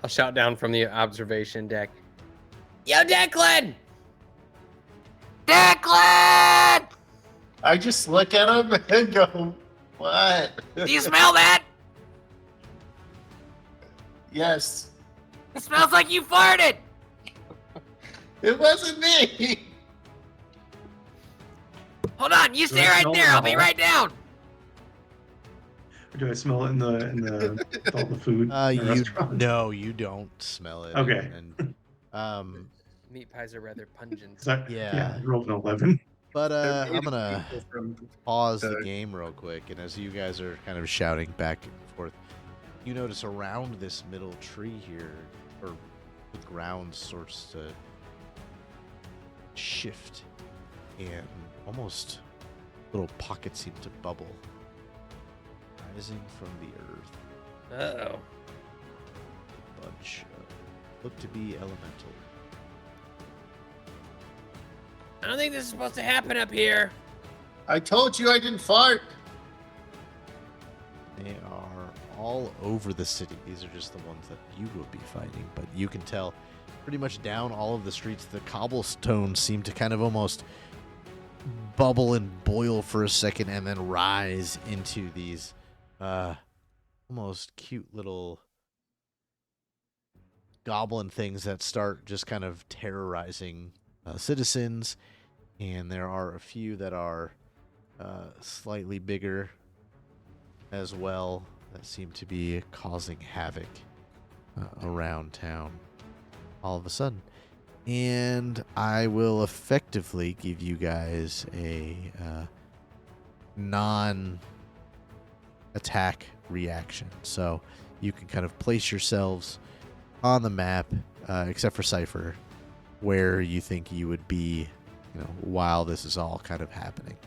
I'll shout down from the observation deck. Yo, Declan! Declan! I just look at him and go, what? Do you smell that? Yes. It smells like you farted! It wasn't me. Hold on, you Do stay I right smell there. the I'll be hall? right down. Or do I smell it in the with all the food in the You restaurant? no, you don't smell it. Okay. And Meat pies are rather pungent. 'Cause I Yeah. rolled an 11. but They're I'm native gonna people from pause the the- game real quick, and as you guys are kind of shouting back and forth, you notice around this middle tree here, or the ground starts to shift, and almost little pockets seem to bubble, rising from the earth. Uh-oh. Bunch of look to be elemental. I don't think this is supposed to happen up here. I told you I didn't fart. They are all over the city. These are just the ones that you will be fighting, but you can tell pretty much down all of the streets, the cobblestones seem to kind of almost bubble and boil for a second and then rise into these almost cute little goblin things that start just kind of terrorizing citizens. And there are a few that are slightly bigger as well that seem to be causing havoc around town all of a sudden. And I will effectively give you guys a non-attack reaction. So you can kind of place yourselves on the map, except for Cypher, where you think you would be, while this is all kind of happening.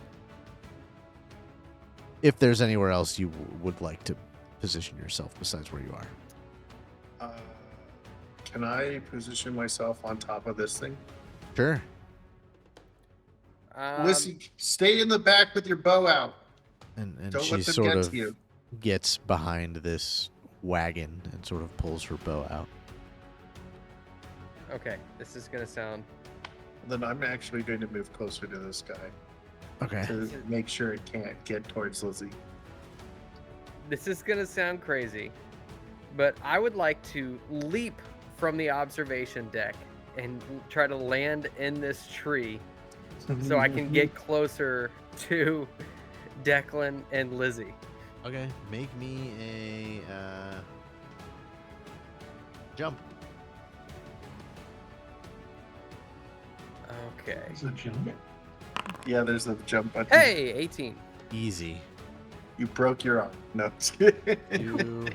If there's anywhere else you would like to position yourself besides where you are. Can I position myself on top of this thing? Sure. Listen, stay in the back with your bow out. And Don't she let them sort get of to you. gets behind this wagon and sort of pulls her bow out. Okay, this is gonna sound. Then I'm actually going to move closer to this guy Okay. to make sure it can't get towards Lizzie. This is gonna sound crazy, but I would like to leap from the observation deck and try to land in this tree so I can get closer to Declan and Lizzie. Okay. Make me a jump. Okay. Is it jump? Yeah, there's the jump button. Hey, 18. Easy. You broke your arm. No. You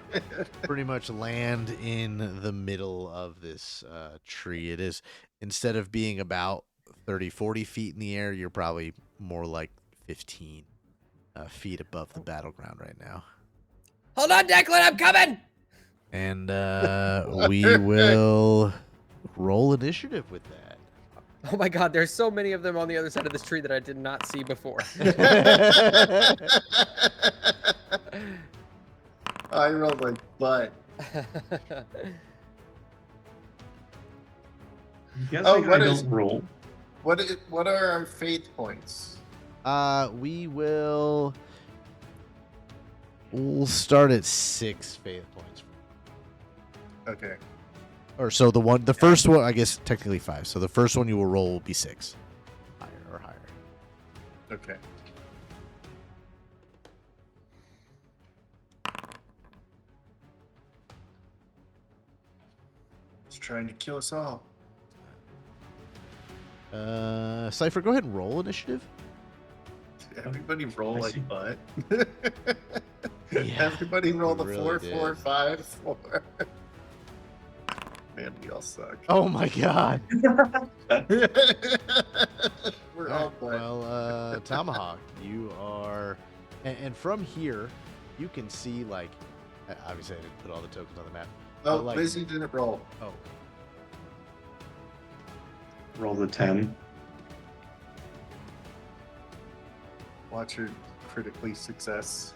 pretty much land in the middle of this tree. It is, instead of being about 30, 40 feet in the air, you're probably more like 15 feet above the battleground right now. Hold on, Declan, I'm coming. And we will roll initiative with that. Oh my god, there's so many of them on the other side of this tree that I did not see before. I rolled like butt. You guys Oh, think what I is- don't roll? What are our faith points? We'll start at 6 faith points. Okay. Or so the first one, I guess technically 5. So the first one you will roll will be 6. Higher or higher. Okay. It's trying to kill us all. Cypher, go ahead and roll initiative. Everybody roll I like see. butt. Yeah, Everybody roll the really 4, did. 4, 5, 4. Man, we all suck. Oh my god. We're all butt. Well, Tomahawk, you are, and from here, you can see like Obviously, I didn't put all the tokens on the map. Oh, But, like- Lizzie didn't roll. Oh, Roll the 10. Watch her critically success.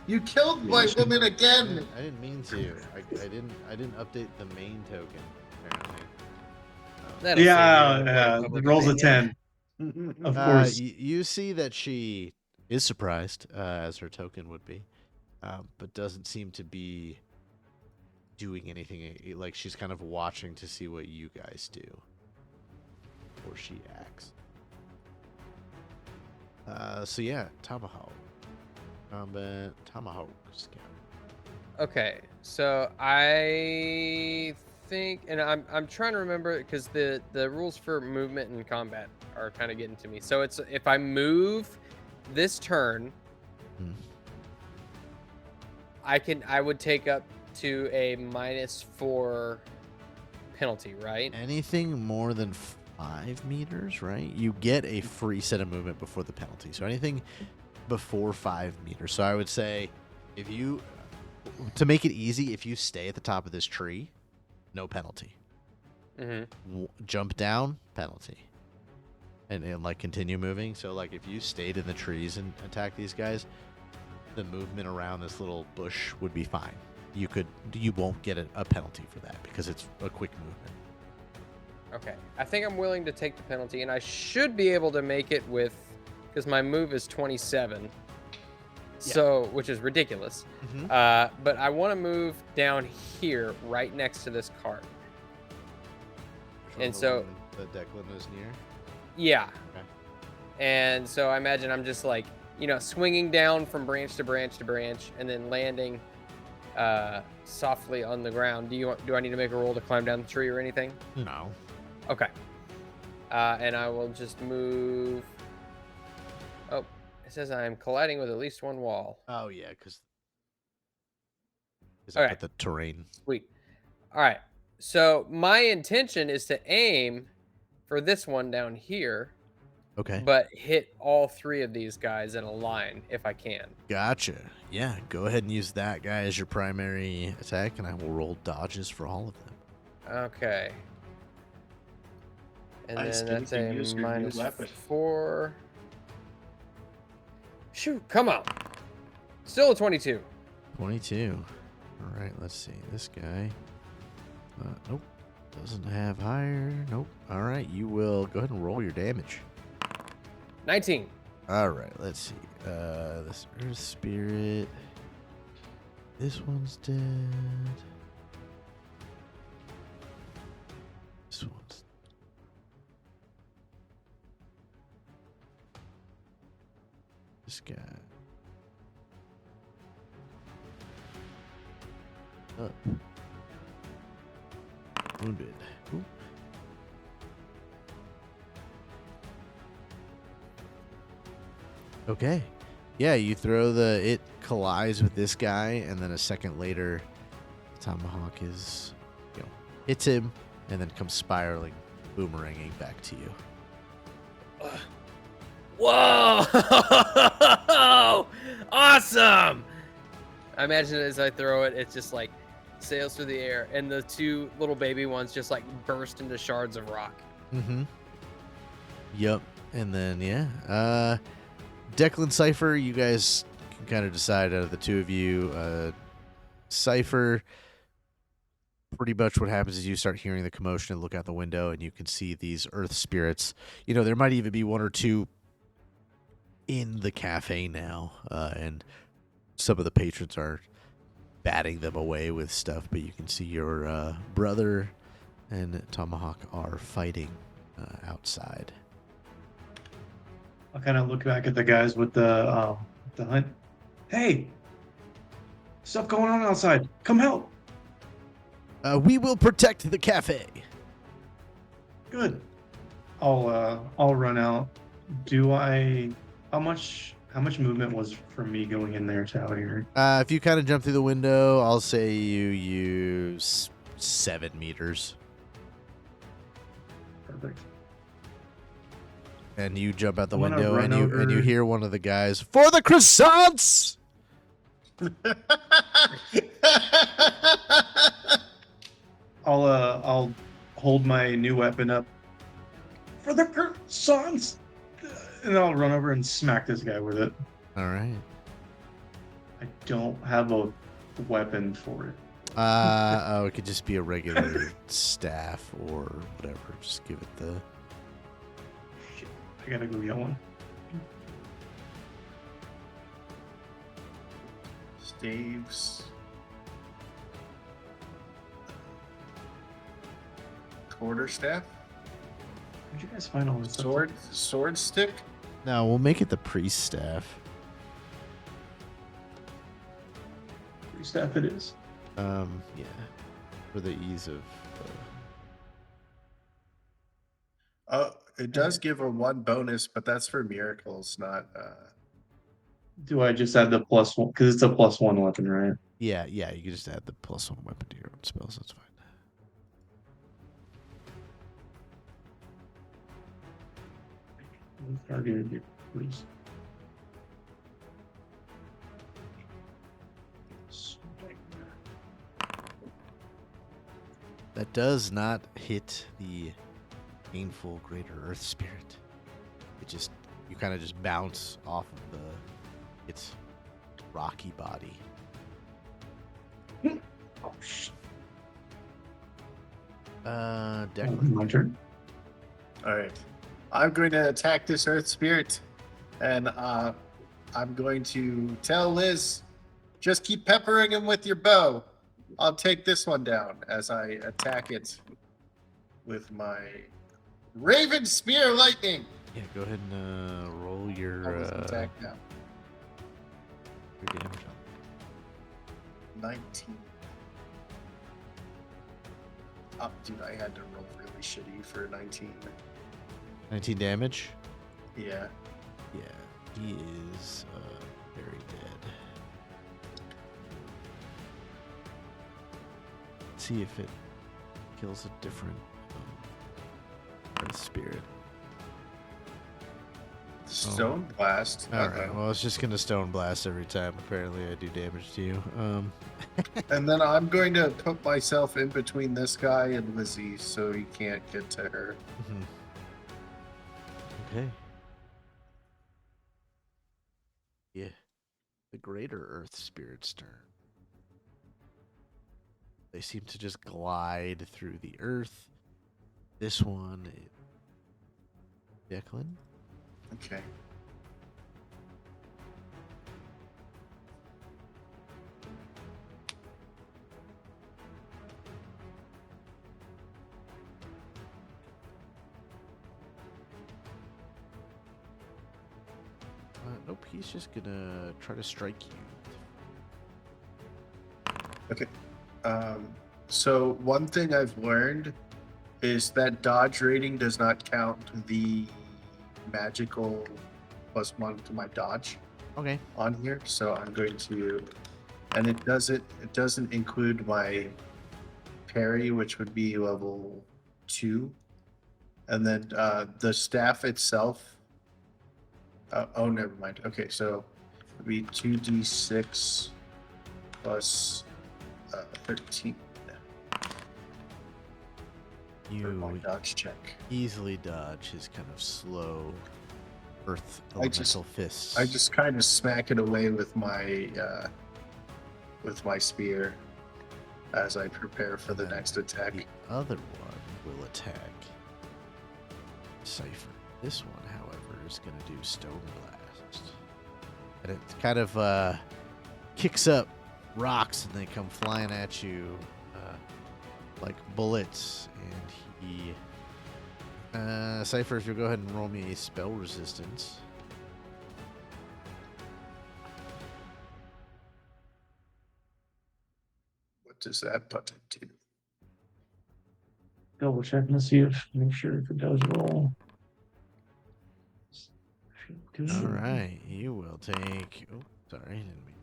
You killed my woman again. I didn't mean to. I didn't update the main token. Apparently. That'll Yeah, save you yeah. a public The roll's a opinion. 10. Of course. You see that she is surprised, as her token would be, but doesn't seem to be doing anything. Like she's kind of watching to see what you guys do, or she acts. So yeah, tomahawk, combat, tomahawk scout. Okay, so I think, and I'm trying to remember because the rules for movement and combat are kind of getting to me. So it's if I move this turn, Hmm. I would take up to a -4 penalty, right? Anything more than 5 meters, right? You get a free set of movement before the penalty. So anything before 5 meters. So I would say, if you, to make it easy, if you stay at the top of this tree, no penalty. Mm-hmm. Jump down, penalty. And like continue moving. So like if you stayed in the trees and attack these guys, the movement around this little bush would be fine. You won't get a penalty for that because it's a quick movement. Okay, I think I'm willing to take the penalty, and I should be able to make it with, because my move is 27, so which is ridiculous. Mhm. But I want to move down here, right next to this cart. And The so- one the Declan is near. Yeah. Okay. And so I imagine I'm just like, swinging down from branch to branch to branch, and then landing softly on the ground. Do I need to make a roll to climb down the tree or anything? No. Okay. And I will just move. Oh, it says I am colliding with at least one wall. Oh yeah, because I Alright. put the terrain. Sweet. All right. So my intention is to aim for this one down here, Okay. but hit all 3 of these guys in a line if I can. Gotcha. Yeah, go ahead and use that guy as your primary attack, and I will roll dodges for all of them. Okay. And Nice, then you that's can a use your new weapon. -4. Shoot, come on. Still a 22. 22. All right, let's see. This guy. Nope. Doesn't have higher. Nope. All right, you will go ahead and roll your damage. 19. All right, let's see. This Earth Spirit. This one's dead. This one's. This guy. Up. Wounded. Ooh. Okay. Yeah, you throw it collides with this guy, and then a second later, tomahawk hits him, and then comes spiraling, boomeranging back to you. Whoa! Awesome! I imagine as I throw it, it just like sails through the air, and the 2 little baby ones just like burst into shards of rock. Mm-hmm. Yep. And then Declan, Cypher, you guys can kind of decide out of the 2 of you. Cypher, pretty much what happens is you start hearing the commotion and look out the window, and you can see these earth spirits. There might even be 1 or 2 in the cafe now, and some of the patrons are batting them away with stuff, but you can see your brother and Tomahawk are fighting outside. I'll kind of look back at the guys with the hunt. Hey, stuff going on outside. Come help. We will protect the cafe. Good. I'll run out. How much movement was from me going in there to out here? If you kind of jump through the window, I'll say you use 7 meters. Perfect. And you jump out the I wanna window, run and you over- hear one of the guys, "For the croissants!" I'll hold my new weapon up for the croissants, and then I'll run over and smack this guy with it. All right. I don't have a weapon for it. Oh, it could just be a regular staff or whatever. Just give it the. Shit, I gotta go get one. Staves. Quarterstaff. Where'd you guys find all this stuff? Sword stick. No, we'll make it the priest staff. Free staff it is. Yeah, for the ease of. It does give a 1 bonus, but that's for miracles, not. Do I just add the +1? Because it's a +1 weapon, right? Yeah, you can just add the +1 weapon to your own spells. That's fine. Targeted here, please. That does not hit the painful greater earth spirit. It just you kind of just bounce off of its rocky body. Oh shit. Declan. My turn. All right. I'm going to attack this earth spirit, and I'm going to tell Liz, just keep peppering him with your bow. I'll take this one down as I attack it with my Raven Spear Lightning. Yeah, go ahead and roll your How was the attack now? damage. 19. Oh, dude, I had to roll really shitty for 19. 19 damage. Yeah. Yeah, he is very dead. Let's see if it kills a different earth spirit. Stone Blast. All right. Well, I was just gonna stone blast every time. Apparently, I do damage to you. And then I'm going to put myself in between this guy and Lizzie so he can't get to her. Okay. Yeah. The greater earth spirit's turn. They seem to just glide through the earth. This one, Declan. Okay. Nope, he's just gonna try to strike you. Okay. So one thing I've learned is that dodge rating does not count the magical +1 to my dodge Okay. on here. So I'm going to, and it doesn't include my parry, which would be level 2. And then the staff itself. Oh, never mind. Okay, so it'd be 2d6 plus 13. For my You dodge check. easily dodge his kind of slow earth I just- elemental fists. I just kind of smack it away with my spear as I prepare for the next attack. The other one will attack Cypher. This one, however, is going to do Stone Blast. And it kind of kicks up rocks and they come flying at you like bullets. And he... Cypher, if you'll go ahead and roll me a spell resistance. What does that button do? Double checking to see if make sure if it does roll. All right, you will take... Oh, sorry, I didn't mean...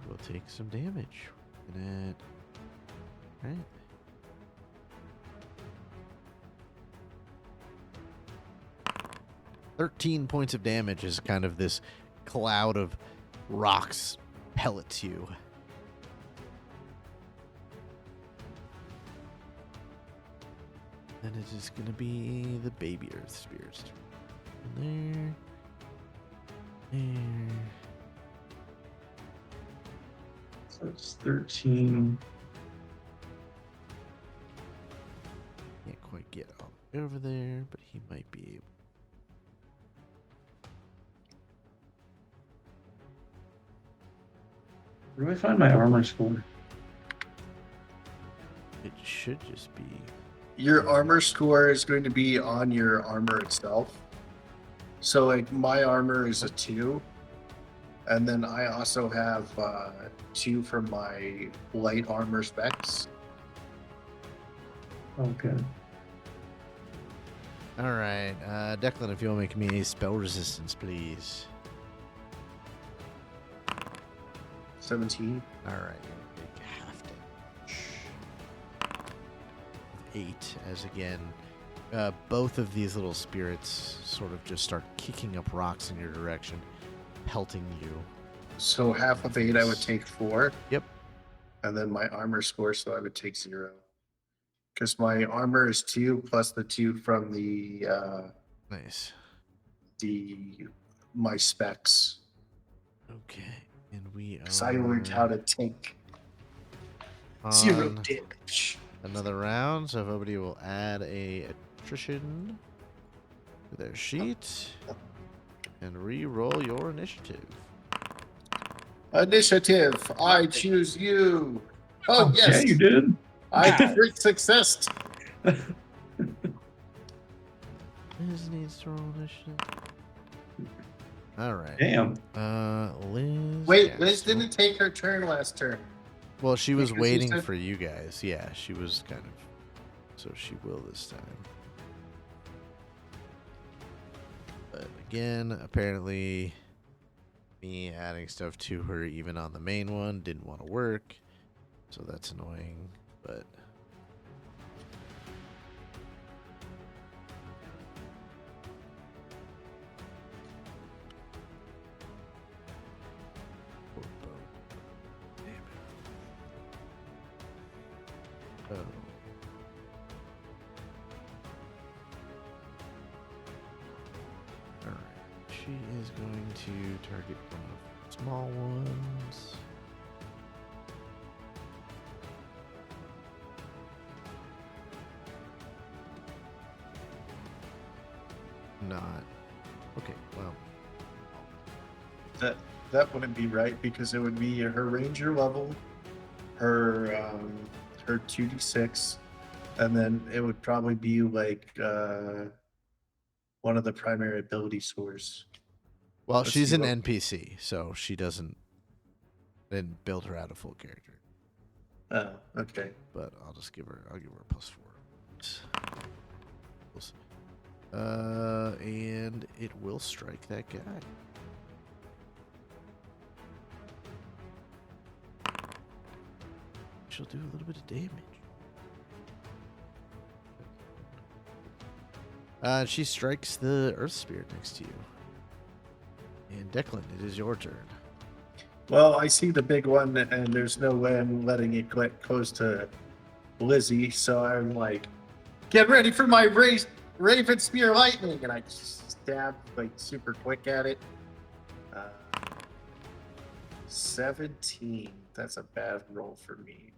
You will take some damage. And right. 13 points of damage is kind of this cloud of rocks pellets you. And it is going to be the baby earth spirits. There. There. So it's 13. Can't quite get all the way over there, but he might be able. Where do I find my armor score? It should just be. Your armor score is going to be on your armor itself. So, like, my armor is a 2. And then I also have 2 for my light armor specs. Okay. All right. Declan, if you'll make me a spell resistance, please. 17. All right. Big half damage. 8, as again, both of these little spirits sort of just start kicking up rocks in your direction, pelting you. So half of 8, I would take 4. Yep. And then my armor score, so I would take 0. Because my armor is 2 plus the 2 from Nice. my specs. Okay. And we are. Because I learned how to take 0 damage. Another round, so everybody will add a attrition to their sheet and re-roll your initiative. Initiative, I choose you. Oh, Yeah, yes, you did. I great success. Liz needs to roll initiative. All right. Damn. Liz. Wait, yeah, Liz so- didn't take her turn last turn. Well, she was because you waiting said- for you guys. Yeah, she was kind of. So she will this time. But again, apparently, me adding stuff to her, even on the main one, didn't want to work. So that's annoying. But. Damn it. Oh. Alright. She is going to target one of the small ones. Not. Okay, well. That wouldn't be right because it would be her ranger level, her 2d6, and then it would probably be like one of the primary ability scores. Well, Let's she's see an what- NPC, so she doesn't. Didn't build her out a full character. Oh, okay. But I'll give her a +4. And it will strike that guy. She'll do a little bit of damage. She strikes the earth spirit next to you. And Declan, it is your turn. Well, I see the big one, and there's no way I'm letting it get close to Lizzie, so I'm like, get ready for my Raven Spear Lightning, and I stab like super quick at it. 17. That's a bad roll for me.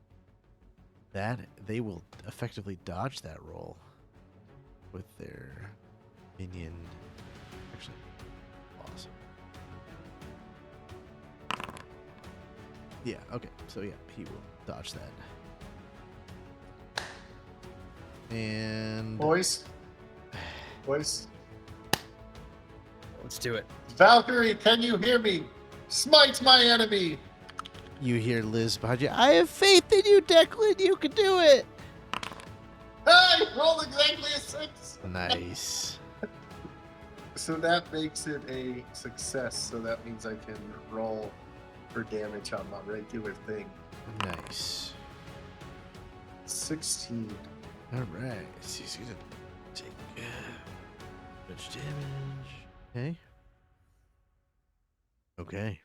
That they will effectively dodge that roll with their minion. Actually, awesome. Yeah, okay. So yeah, he will dodge that. And Boys, Let's do it. Valkyrie, can you hear me? Smite my enemy. you hear Liz behind you. I have faith in you, Declan. You can do it. Hey, rolled exactly a 6. Nice. So that makes it a success. So that means I can roll for damage on my regular thing. Nice. 16. All right. So he's gonna take much damage. Okay. Okay.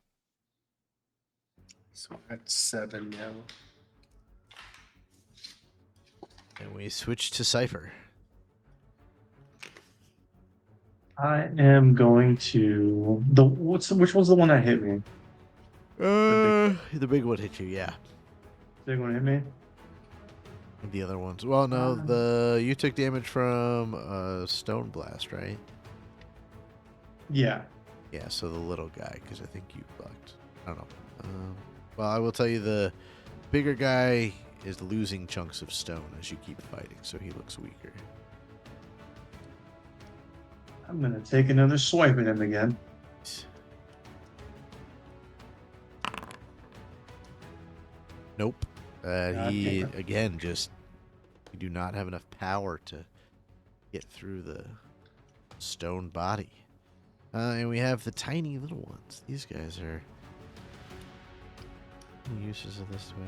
So we're at 7 now. And we switch to Cypher. I am going to which was the one that hit me? The big one hit you, yeah. Big one hit me. The other ones. Well, no, you took damage from stone blast, right? Yeah. Yeah, so the little guy, because I think you bucked. I don't know. Well, I will tell you the bigger guy is losing chunks of stone as you keep fighting, so he looks weaker. I'm gonna take another swipe at him again. Nope. He damn it. again just you do not have enough power to get through the stone body. And we have the tiny little ones. These guys are any uses of this way.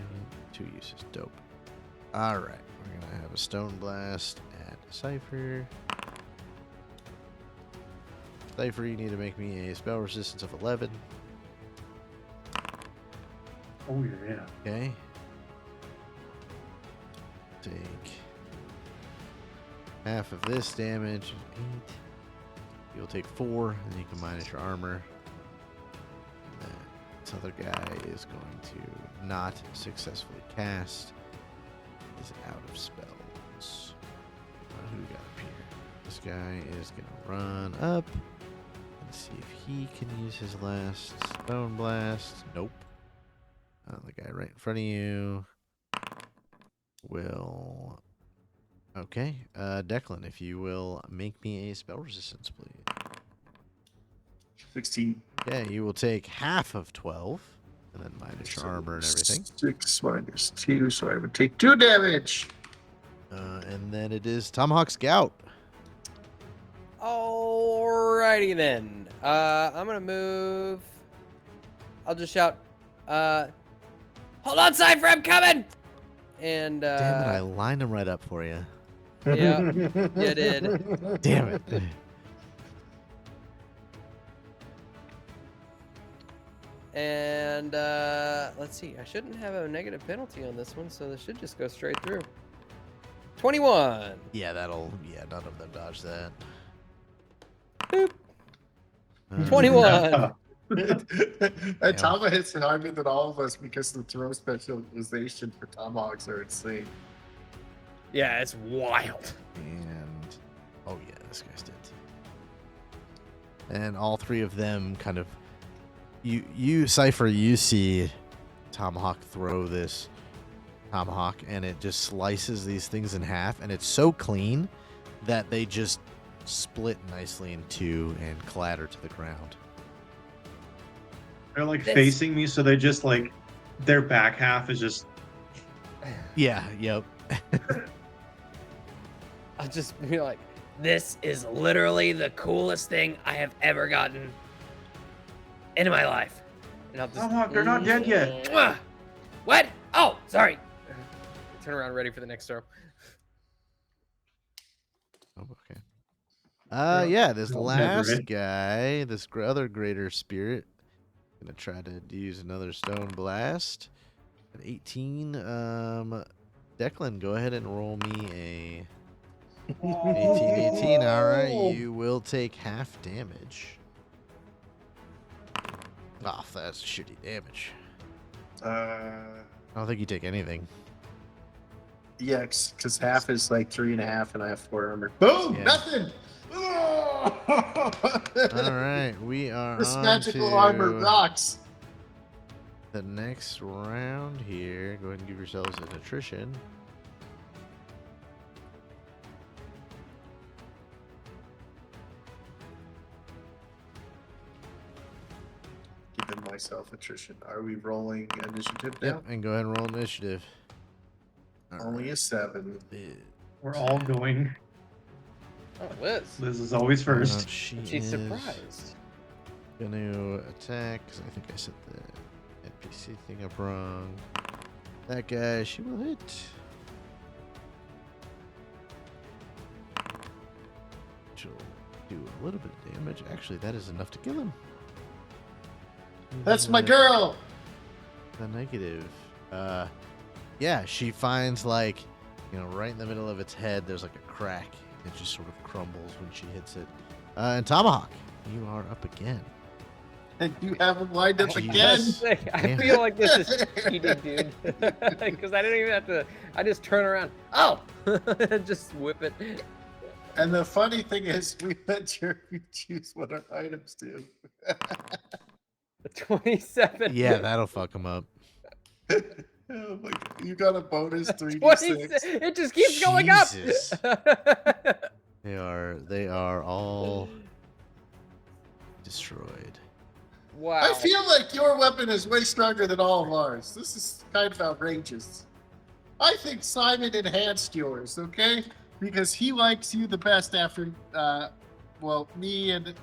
2 uses. Dope. All right, we're gonna have a stone blast at Cypher. Cypher, you need to make me a spell resistance of 11. Oh yeah. Okay. Take half of this damage. 8. You'll take 4, and you can minus your armor. And then this other guy is going to not successfully cast. Is out of spells. Who we got up here? This guy is going to run up and see if he can use his last stone blast. Nope. The guy right in front of you will. Okay, Declan, if you will make me a spell resistance, please. 16. Yeah, you will take half of 12, and then minus your armor and everything. 6 minus 2, so I would take 2 damage. And then it is Tomahawk Scout. Alrighty then. I'm gonna move. I'll just shout. Hold on, Cypher, I'm coming. And Damn it, I lined him right up for you. Yeah, you did. Damn it. And let's see. I shouldn't have a negative penalty on this one, so this should just go straight through. 21. Yeah, none of them dodge that. Boop. 21. And Tama hits harder than all of us because the throw specialization for Tomahawks are insane. Yeah, it's wild. And oh yeah, this guy's dead too. And all 3 of them kind of you Cypher, you see Tomahawk throw this tomahawk and it just slices these things in half, and it's so clean that they just split nicely in 2 and clatter to the ground. They're like facing me, so they just like their back half is just. Yeah. Yep. I'll just be like, this is literally the coolest thing I have ever gotten in my life. And I'll just. Tomahawk, they're not dead yet. Mwah! What? Oh, sorry. Turn around, ready for the next throw. Oh, okay. Yeah, this Well, last never, eh? guy, this other greater spirit, gonna try to use another stone blast at 18. Declan, go ahead and roll me a 18. All right, you will take half damage. Oh, that's shitty damage. I don't think you take anything. Yeah, because half is like 3.5, and I have 4 armor. Boom! Yeah. Nothing. All right, we are This on magical to armor rocks. the next round here. Go ahead and give yourselves an attrition. Giving myself attrition. Are we rolling initiative now? Yep, and go ahead and roll initiative. All Only right. a 7. We're all going. Oh, Liz. Liz is always first. She She's is surprised. gonna attack because I think I set the NPC thing up wrong. That guy, she will hit. She'll do a little bit of damage. Actually, that is enough to kill him. That's my girl. The negative. Yeah, she finds like, right in the middle of its head, there's like a crack. It just sort of crumbles when she hits it. And Tomahawk, you are up again. And you have him lined up I again. I feel like this is cheating, dude. Because I didn't even have to. I just turn around. Oh, just whip it. And the funny thing is, we let Jeremy choose what our items do. 27. Yeah, that'll fuck him up. Oh my God. You got a bonus 3d6. 26. It just keeps going up. Jesus. They are all destroyed. Wow. I feel like your weapon is way stronger than all of ours. This is kind of outrageous. I think Simon enhanced yours, okay? Because he likes you the best after, me and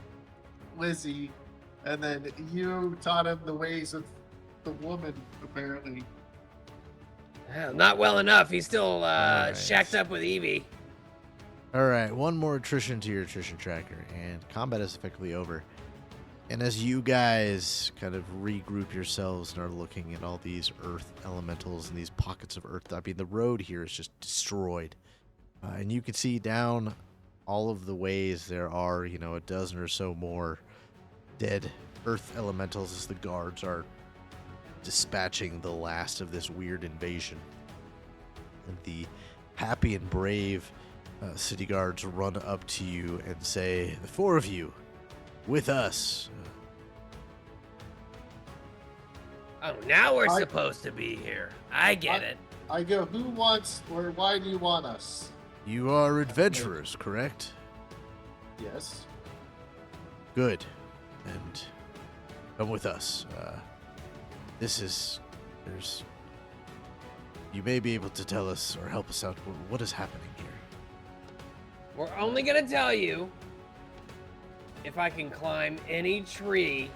Lizzie, and then you taught him the ways of the woman, apparently. Well, not well enough. He's still Alright. shacked up with Evie. All right, one more attrition to your attrition tracker, and combat is effectively over. And as you guys kind of regroup yourselves and are looking at all these earth elementals and these pockets of earth, I mean, the road here is just destroyed. And you can see down all of the ways there are, a dozen or so more dead earth elementals as the guards are dispatching the last of this weird invasion. And the happy and brave city guards run up to you and say, "The four of you, with us." Oh, now we're supposed to be here. I get it. I go, who wants, or why do you want us? You are adventurers, correct? Yes. Good. And come with us. You may be able to tell us or help us out. What is happening here? We're only gonna tell you if I can climb any tree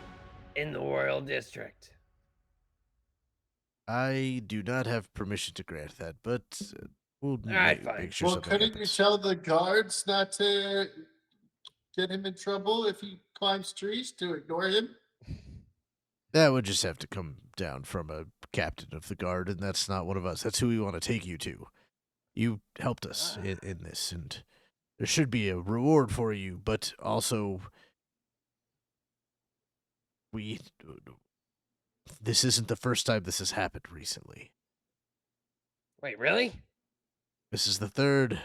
in the Royal District. I do not have permission to grant that, but we'll right, fine. make sure Well, something couldn't you happens. tell the guards not to get him in trouble if he climbs trees, to ignore him? That would just have to come down from a captain of the guard, and that's not one of us. That's who we want to take you to. You helped us in this, and there should be a reward for you, but also this isn't the first time this has happened recently. Wait, really? This is the third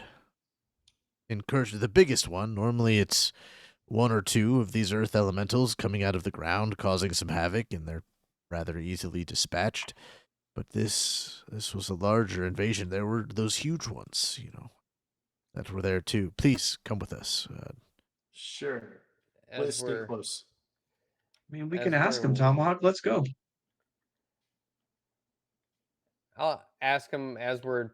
incursion, the biggest one. Normally it's one or two of these earth elementals coming out of the ground, causing some havoc, and they're rather easily dispatched. But this was a larger invasion. There were those huge ones, that were there too. Please come with us. Sure. As Let's stay we're- close. I mean, we As can ask him, we're- Tomahawk. Let's go. I'll ask him as we're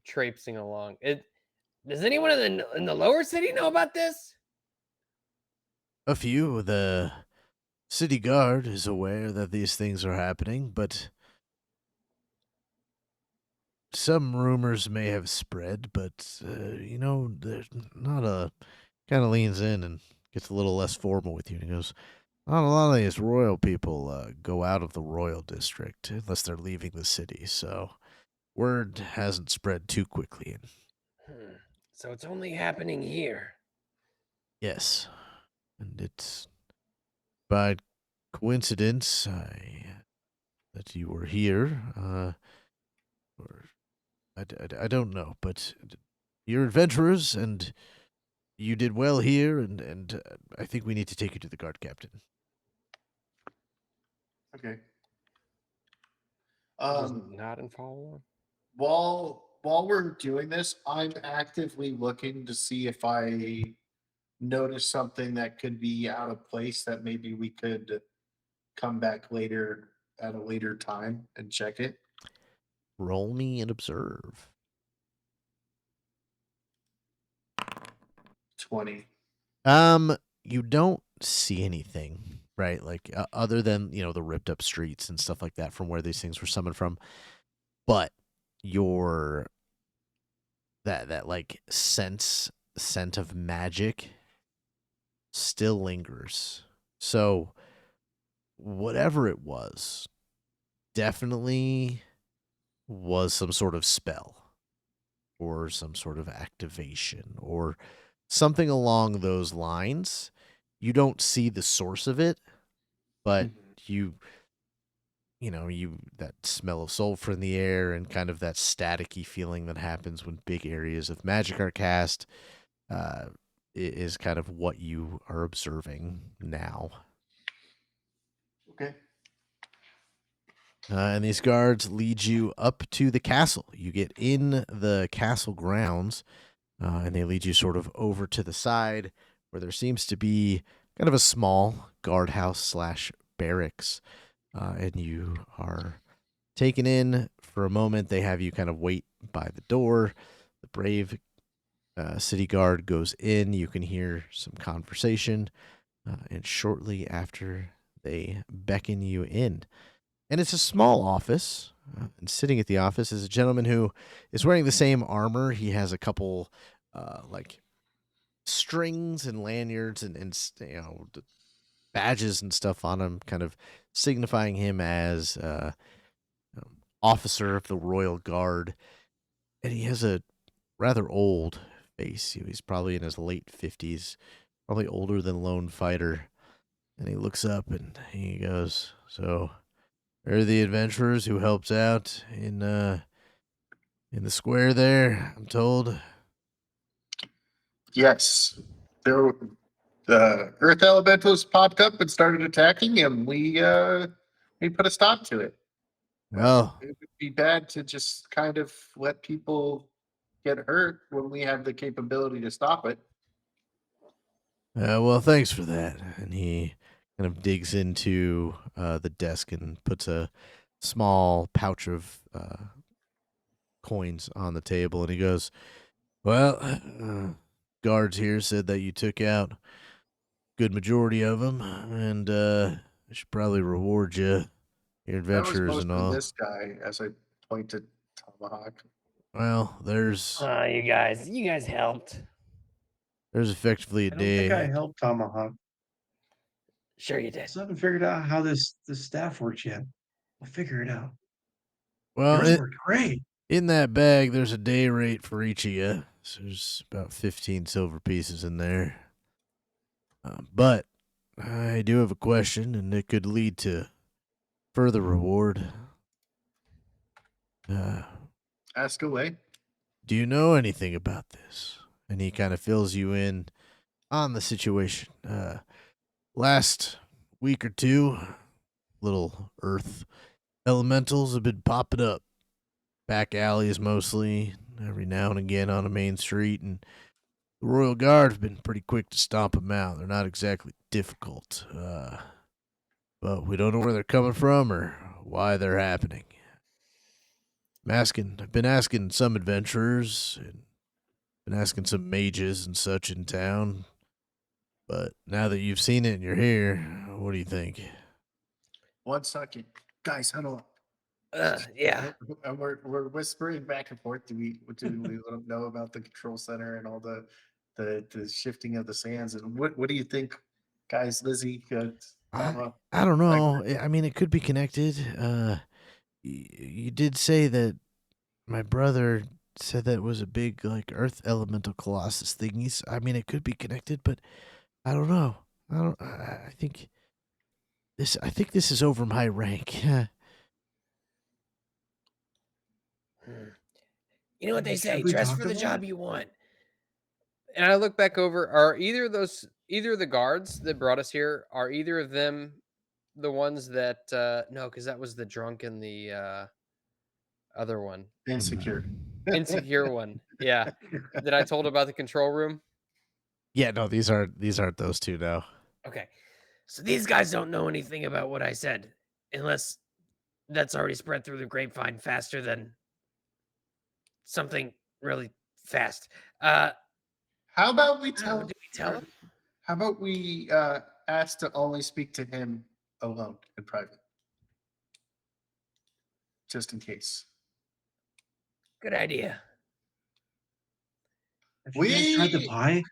traipsing along. Does anyone in the lower city know about this? A few. The city guard is aware that these things are happening, but some rumors may have spread, but, there's not a... Kind of leans in and gets a little less formal with you, and he goes, "Not a lot of these royal people go out of the royal district unless they're leaving the city, so word hasn't spread too quickly." And So it's only happening here. yes, and it's by coincidence that you were here, or I don't know, but you're adventurers, and you did well here, and I think we need to take you to the guard captain. Okay. Not in follow While we're doing this, I'm actively looking to see if I notice something that could be out of place that maybe we could come back later at a later time and check it. Roll me and observe. 20. You don't see anything, right? Like other than the ripped up streets and stuff like that from where these things were summoned from, but your that like scent of magic still lingers. So whatever it was definitely was some sort of spell or some sort of activation or something along those lines. You don't see the source of it, but you that smell of sulfur in the air and kind of that staticky feeling that happens when big areas of magic are cast is kind of what you are observing now. Okay. And these guards lead you up to the castle. You get in the castle grounds, and they lead you sort of over to the side where there seems to be kind of a small guardhouse / barracks. And you are taken in for a moment. They have you kind of wait by the door. The brave city guard goes in. You can hear some conversation. And shortly after, they beckon you in. And it's a small office. And sitting at the office is a gentleman who is wearing the same armor. He has a couple, like, strings and lanyards and badges and stuff on him, kind of signifying him as officer of the royal guard. And he has a rather old face. He's probably in his late 50s, probably older than Lone Fighter. And he looks up and he goes, "So, they're the adventurers who helped out in the square there, I'm told." Yes. There, the Earth Elementals popped up and started attacking, and we put a stop to it. Well, It would be bad to just kind of let people get hurt when we have the capability to stop it. well, thanks for that. And he kind of digs into the desk and puts a small pouch of coins on the table. And he goes, "Well, guards here said that you took out a good majority of them, and I should probably reward you, your That was adventures and mostly all." this guy, as I pointed Tomahawk. Well, there's You guys helped. effectively a I don't think I day. helped Tomahawk. Sure you I did. still haven't figured out how this staff works yet. We'll figure it out. Well, Yours worked great. in that bag, there's a day rate for each of you. So there's about 15 silver pieces in there. But I do have a question, and it could lead to further reward. Ask away. Do you know anything about this? And he kind of fills you in on the situation. Last week or two, little earth elementals have been popping up. Back alleys mostly, every now and again on a main street, and the Royal Guard have been pretty quick to stomp them out. They're not exactly difficult, but we don't know where they're coming from or why they're happening. I've been asking some adventurers and been asking some mages and such in town, but now that you've seen it and you're here, what do you think? 1 second, guys, huddle up. Yeah. And we're whispering back and forth. Do we let them know about the control center and all the shifting of the sands? And what do you think, guys? Lizzie, Tama? I don't know. I mean, it could be connected. You did say that my brother said that was a big, like, earth elemental colossus thingies. I mean, it could be connected, but I don't know. I think this is over my rank. You know what they say, Have we dress talked for the about job it? you want. And I look back over, are either of the guards that brought us here, are either of them the ones that no, because that was the drunk and the other one. Insecure. Insecure one. Yeah. That I told about the control room. Yeah, no, these aren't those two. No. Okay. So these guys don't know anything about what I said, unless that's already spread through the grapevine faster than something really fast. How about we I don't know, tell? do we tell them? How about we ask to only speak to him alone in private, just in case. Good idea. Have you guys tried the We pie?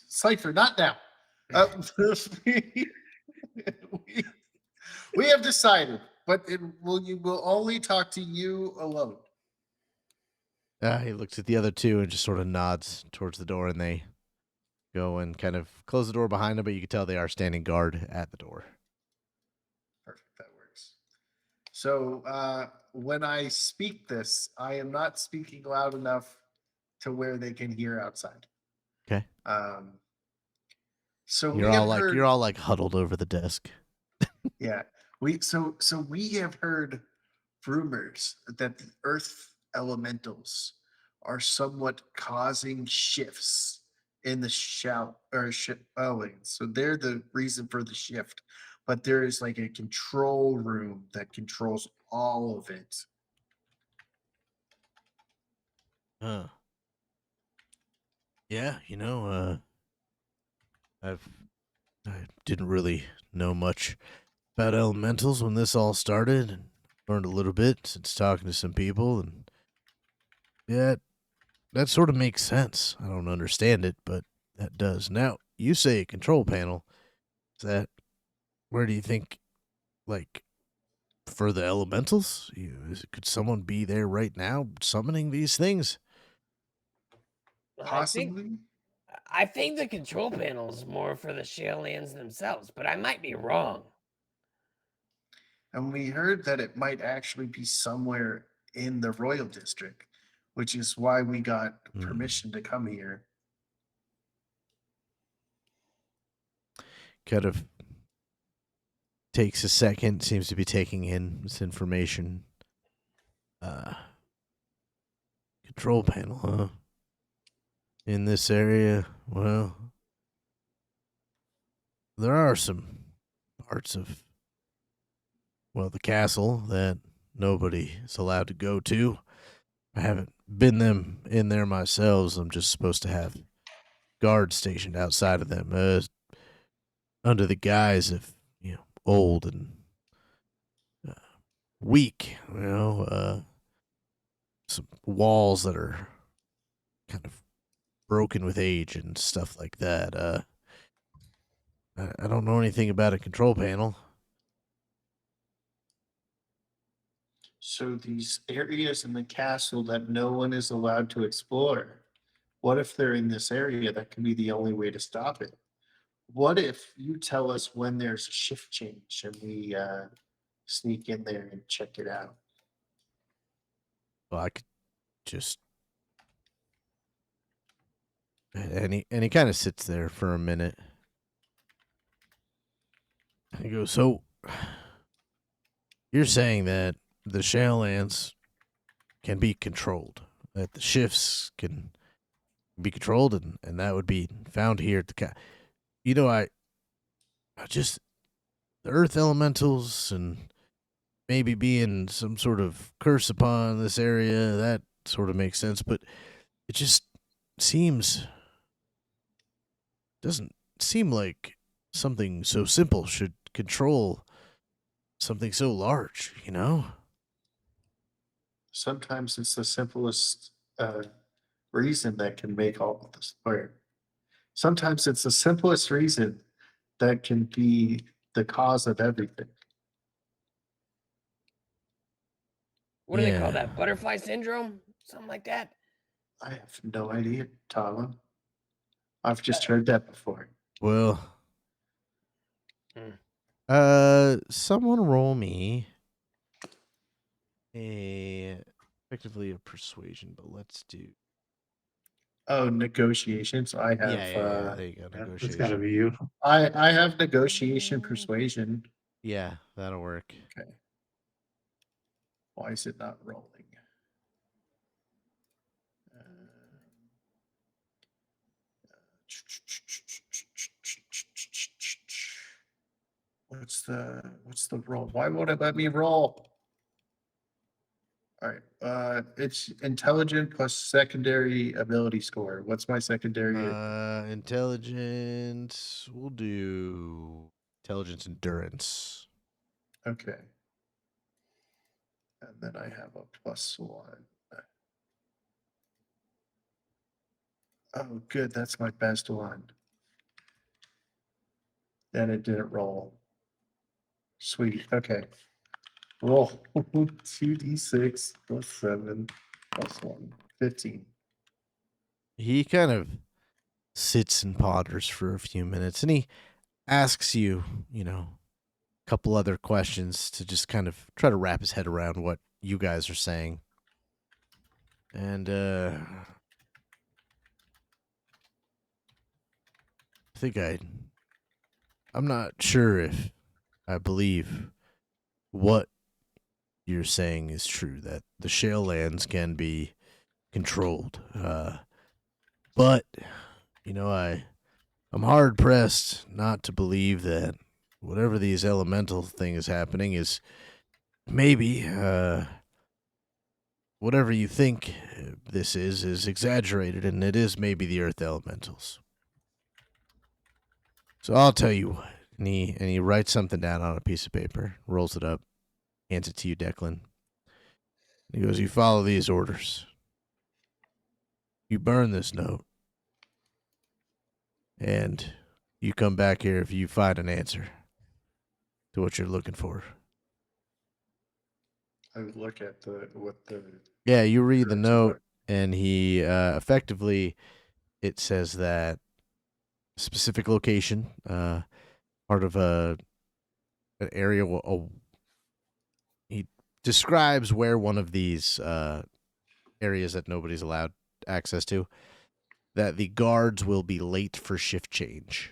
Cypher, not now. we, we have decided, but you will only talk to you alone. He looks at the other two and just sort of nods towards the door, and they go and kind of close the door behind them, but you can tell they are standing guard at the door. Perfect, that works. So when I speak this, I am not speaking loud enough to where they can hear outside. Okay. So You're we all have like heard, you're all like huddled over the desk. yeah. We have heard rumors that the earth elementals are somewhat causing shifts in the showing. So they're the reason for the shift. But there is like a control room that controls all of it. Huh. Yeah, I didn't really know much about elementals when this all started, and learned a little bit since talking to some people, and yeah, that sort of makes sense. I don't understand it, but that does. Now, you say a control panel. Is that where do you think, like, for the elementals? Could someone be there right now summoning these things? Possibly. I think the control panel is more for the Shalians themselves, but I might be wrong. And we heard that it might actually be somewhere in the Royal District, which is why we got permission to come here. Kind of takes a second, seems to be taking in this information. Control panel, huh? In this area, well, there are some parts of, well, the castle that nobody is allowed to go to. I haven't been in there myself. I'm just supposed to have guards stationed outside of them, under the guise of, old and uh, weak. Some walls that are kind of broken with age and stuff like that. I don't know anything about a control panel. So these areas in the castle that no one is allowed to explore, what if they're in this area? That can be the only way to stop it. What if you tell us when there's a shift change and we sneak in there and check it out? Well, I could just. And he kind of sits there for a minute. And he goes, "So, you're saying that the Shalelands can be controlled, that the shifts can be controlled, and that would be found here at the I just the Earth Elementals and maybe being some sort of curse upon this area, that sort of makes sense, but it just seems doesn't seem like something so simple should control something so large, Sometimes it's the simplest reason that can make all of this work. Sometimes it's the simplest reason that can be the cause of everything. What do they call Yeah. that? Butterfly syndrome? Something like that? I have no idea, Tala. I've just heard that before. Well, someone roll me effectively a persuasion, but let's do. Oh, negotiations. I have. Yeah. There you go. Yeah, Negotiation. that's got to be you. I have negotiation persuasion. Yeah, that'll work. Okay. Why is it not rolling? What's the roll? Why won't it let me roll? All right. It's intelligent plus secondary ability score. What's my secondary? Intelligence. We'll do intelligence endurance. Okay. And then I have a +1. Oh, good. That's my best one. Then it didn't roll. Sweet. Okay. Roll 2d6 plus 7 plus 1. 15. He kind of sits and ponders for a few minutes, and he asks you, a couple other questions to just kind of try to wrap his head around what you guys are saying. And I think I'm not sure if I believe what you're saying is true, that the shale lands can be controlled. But, I'm hard pressed not to believe that whatever these elemental thing is happening is maybe, whatever you think this is exaggerated, and it is maybe the earth elementals. So I'll tell you what. And he writes something down on a piece of paper, rolls it up, hands it to you, Declan. He goes, you follow these orders. You burn this note. And you come back here if you find an answer to what you're looking for. I would look at what the. Yeah, you read the Correct. note, and he effectively, it says that specific location, part of an area. He describes where one of these areas that nobody's allowed access to, that the guards will be late for shift change.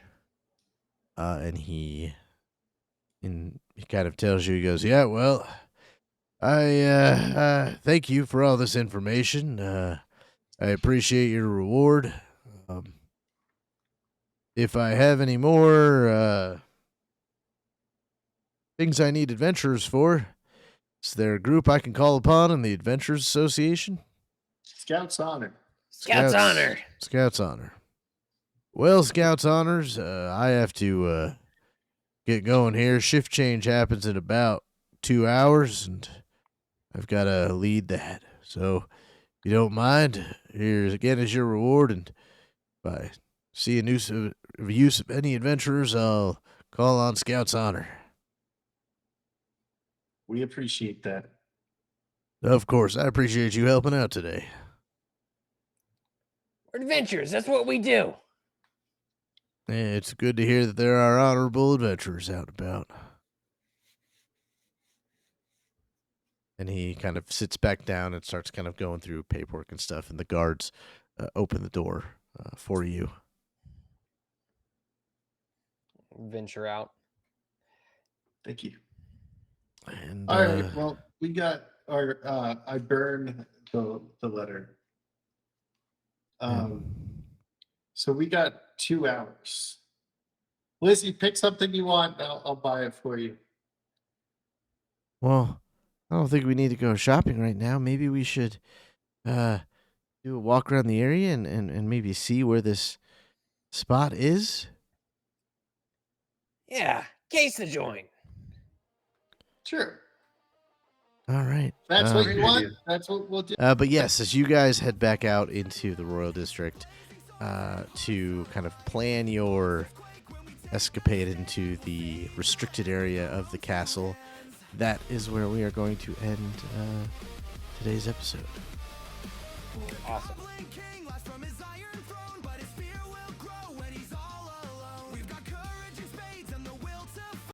And he kind of tells you, he goes, yeah, well, I thank you for all this information. I appreciate your reward. If I have any more things I need adventurers for, is there a group I can call upon in the Adventurers Association? Scouts Honor. Scout's honor. Scout's Honor. Well, Scout's Honors, I have to get going here. Shift change happens in about 2 hours, and I've got to lead that. So, if you don't mind, here again is your reward, and if I see a use of any adventurers, I'll call on Scout's Honor. We appreciate that. Of course, I appreciate you helping out today. We're adventurers. That's what we do. It's good to hear that there are honorable adventurers out about. And he kind of sits back down and starts kind of going through paperwork and stuff, and the guards open the door for you. Venture out. Thank you. And All right. Well, we got our. I burned the letter. So we got 2 hours. Lizzie, pick something you want. I'll buy it for you. well, I don't think we need to go shopping right now. Maybe we should do a walk around the area and maybe see where this spot is. Yeah. Case the joint. Sure. All right. That's what Great you want. idea. That's what we'll do. But yes, as you guys head back out into the Royal District to kind of plan your escapade into the restricted area of the castle, that is where we are going to end today's episode. Awesome.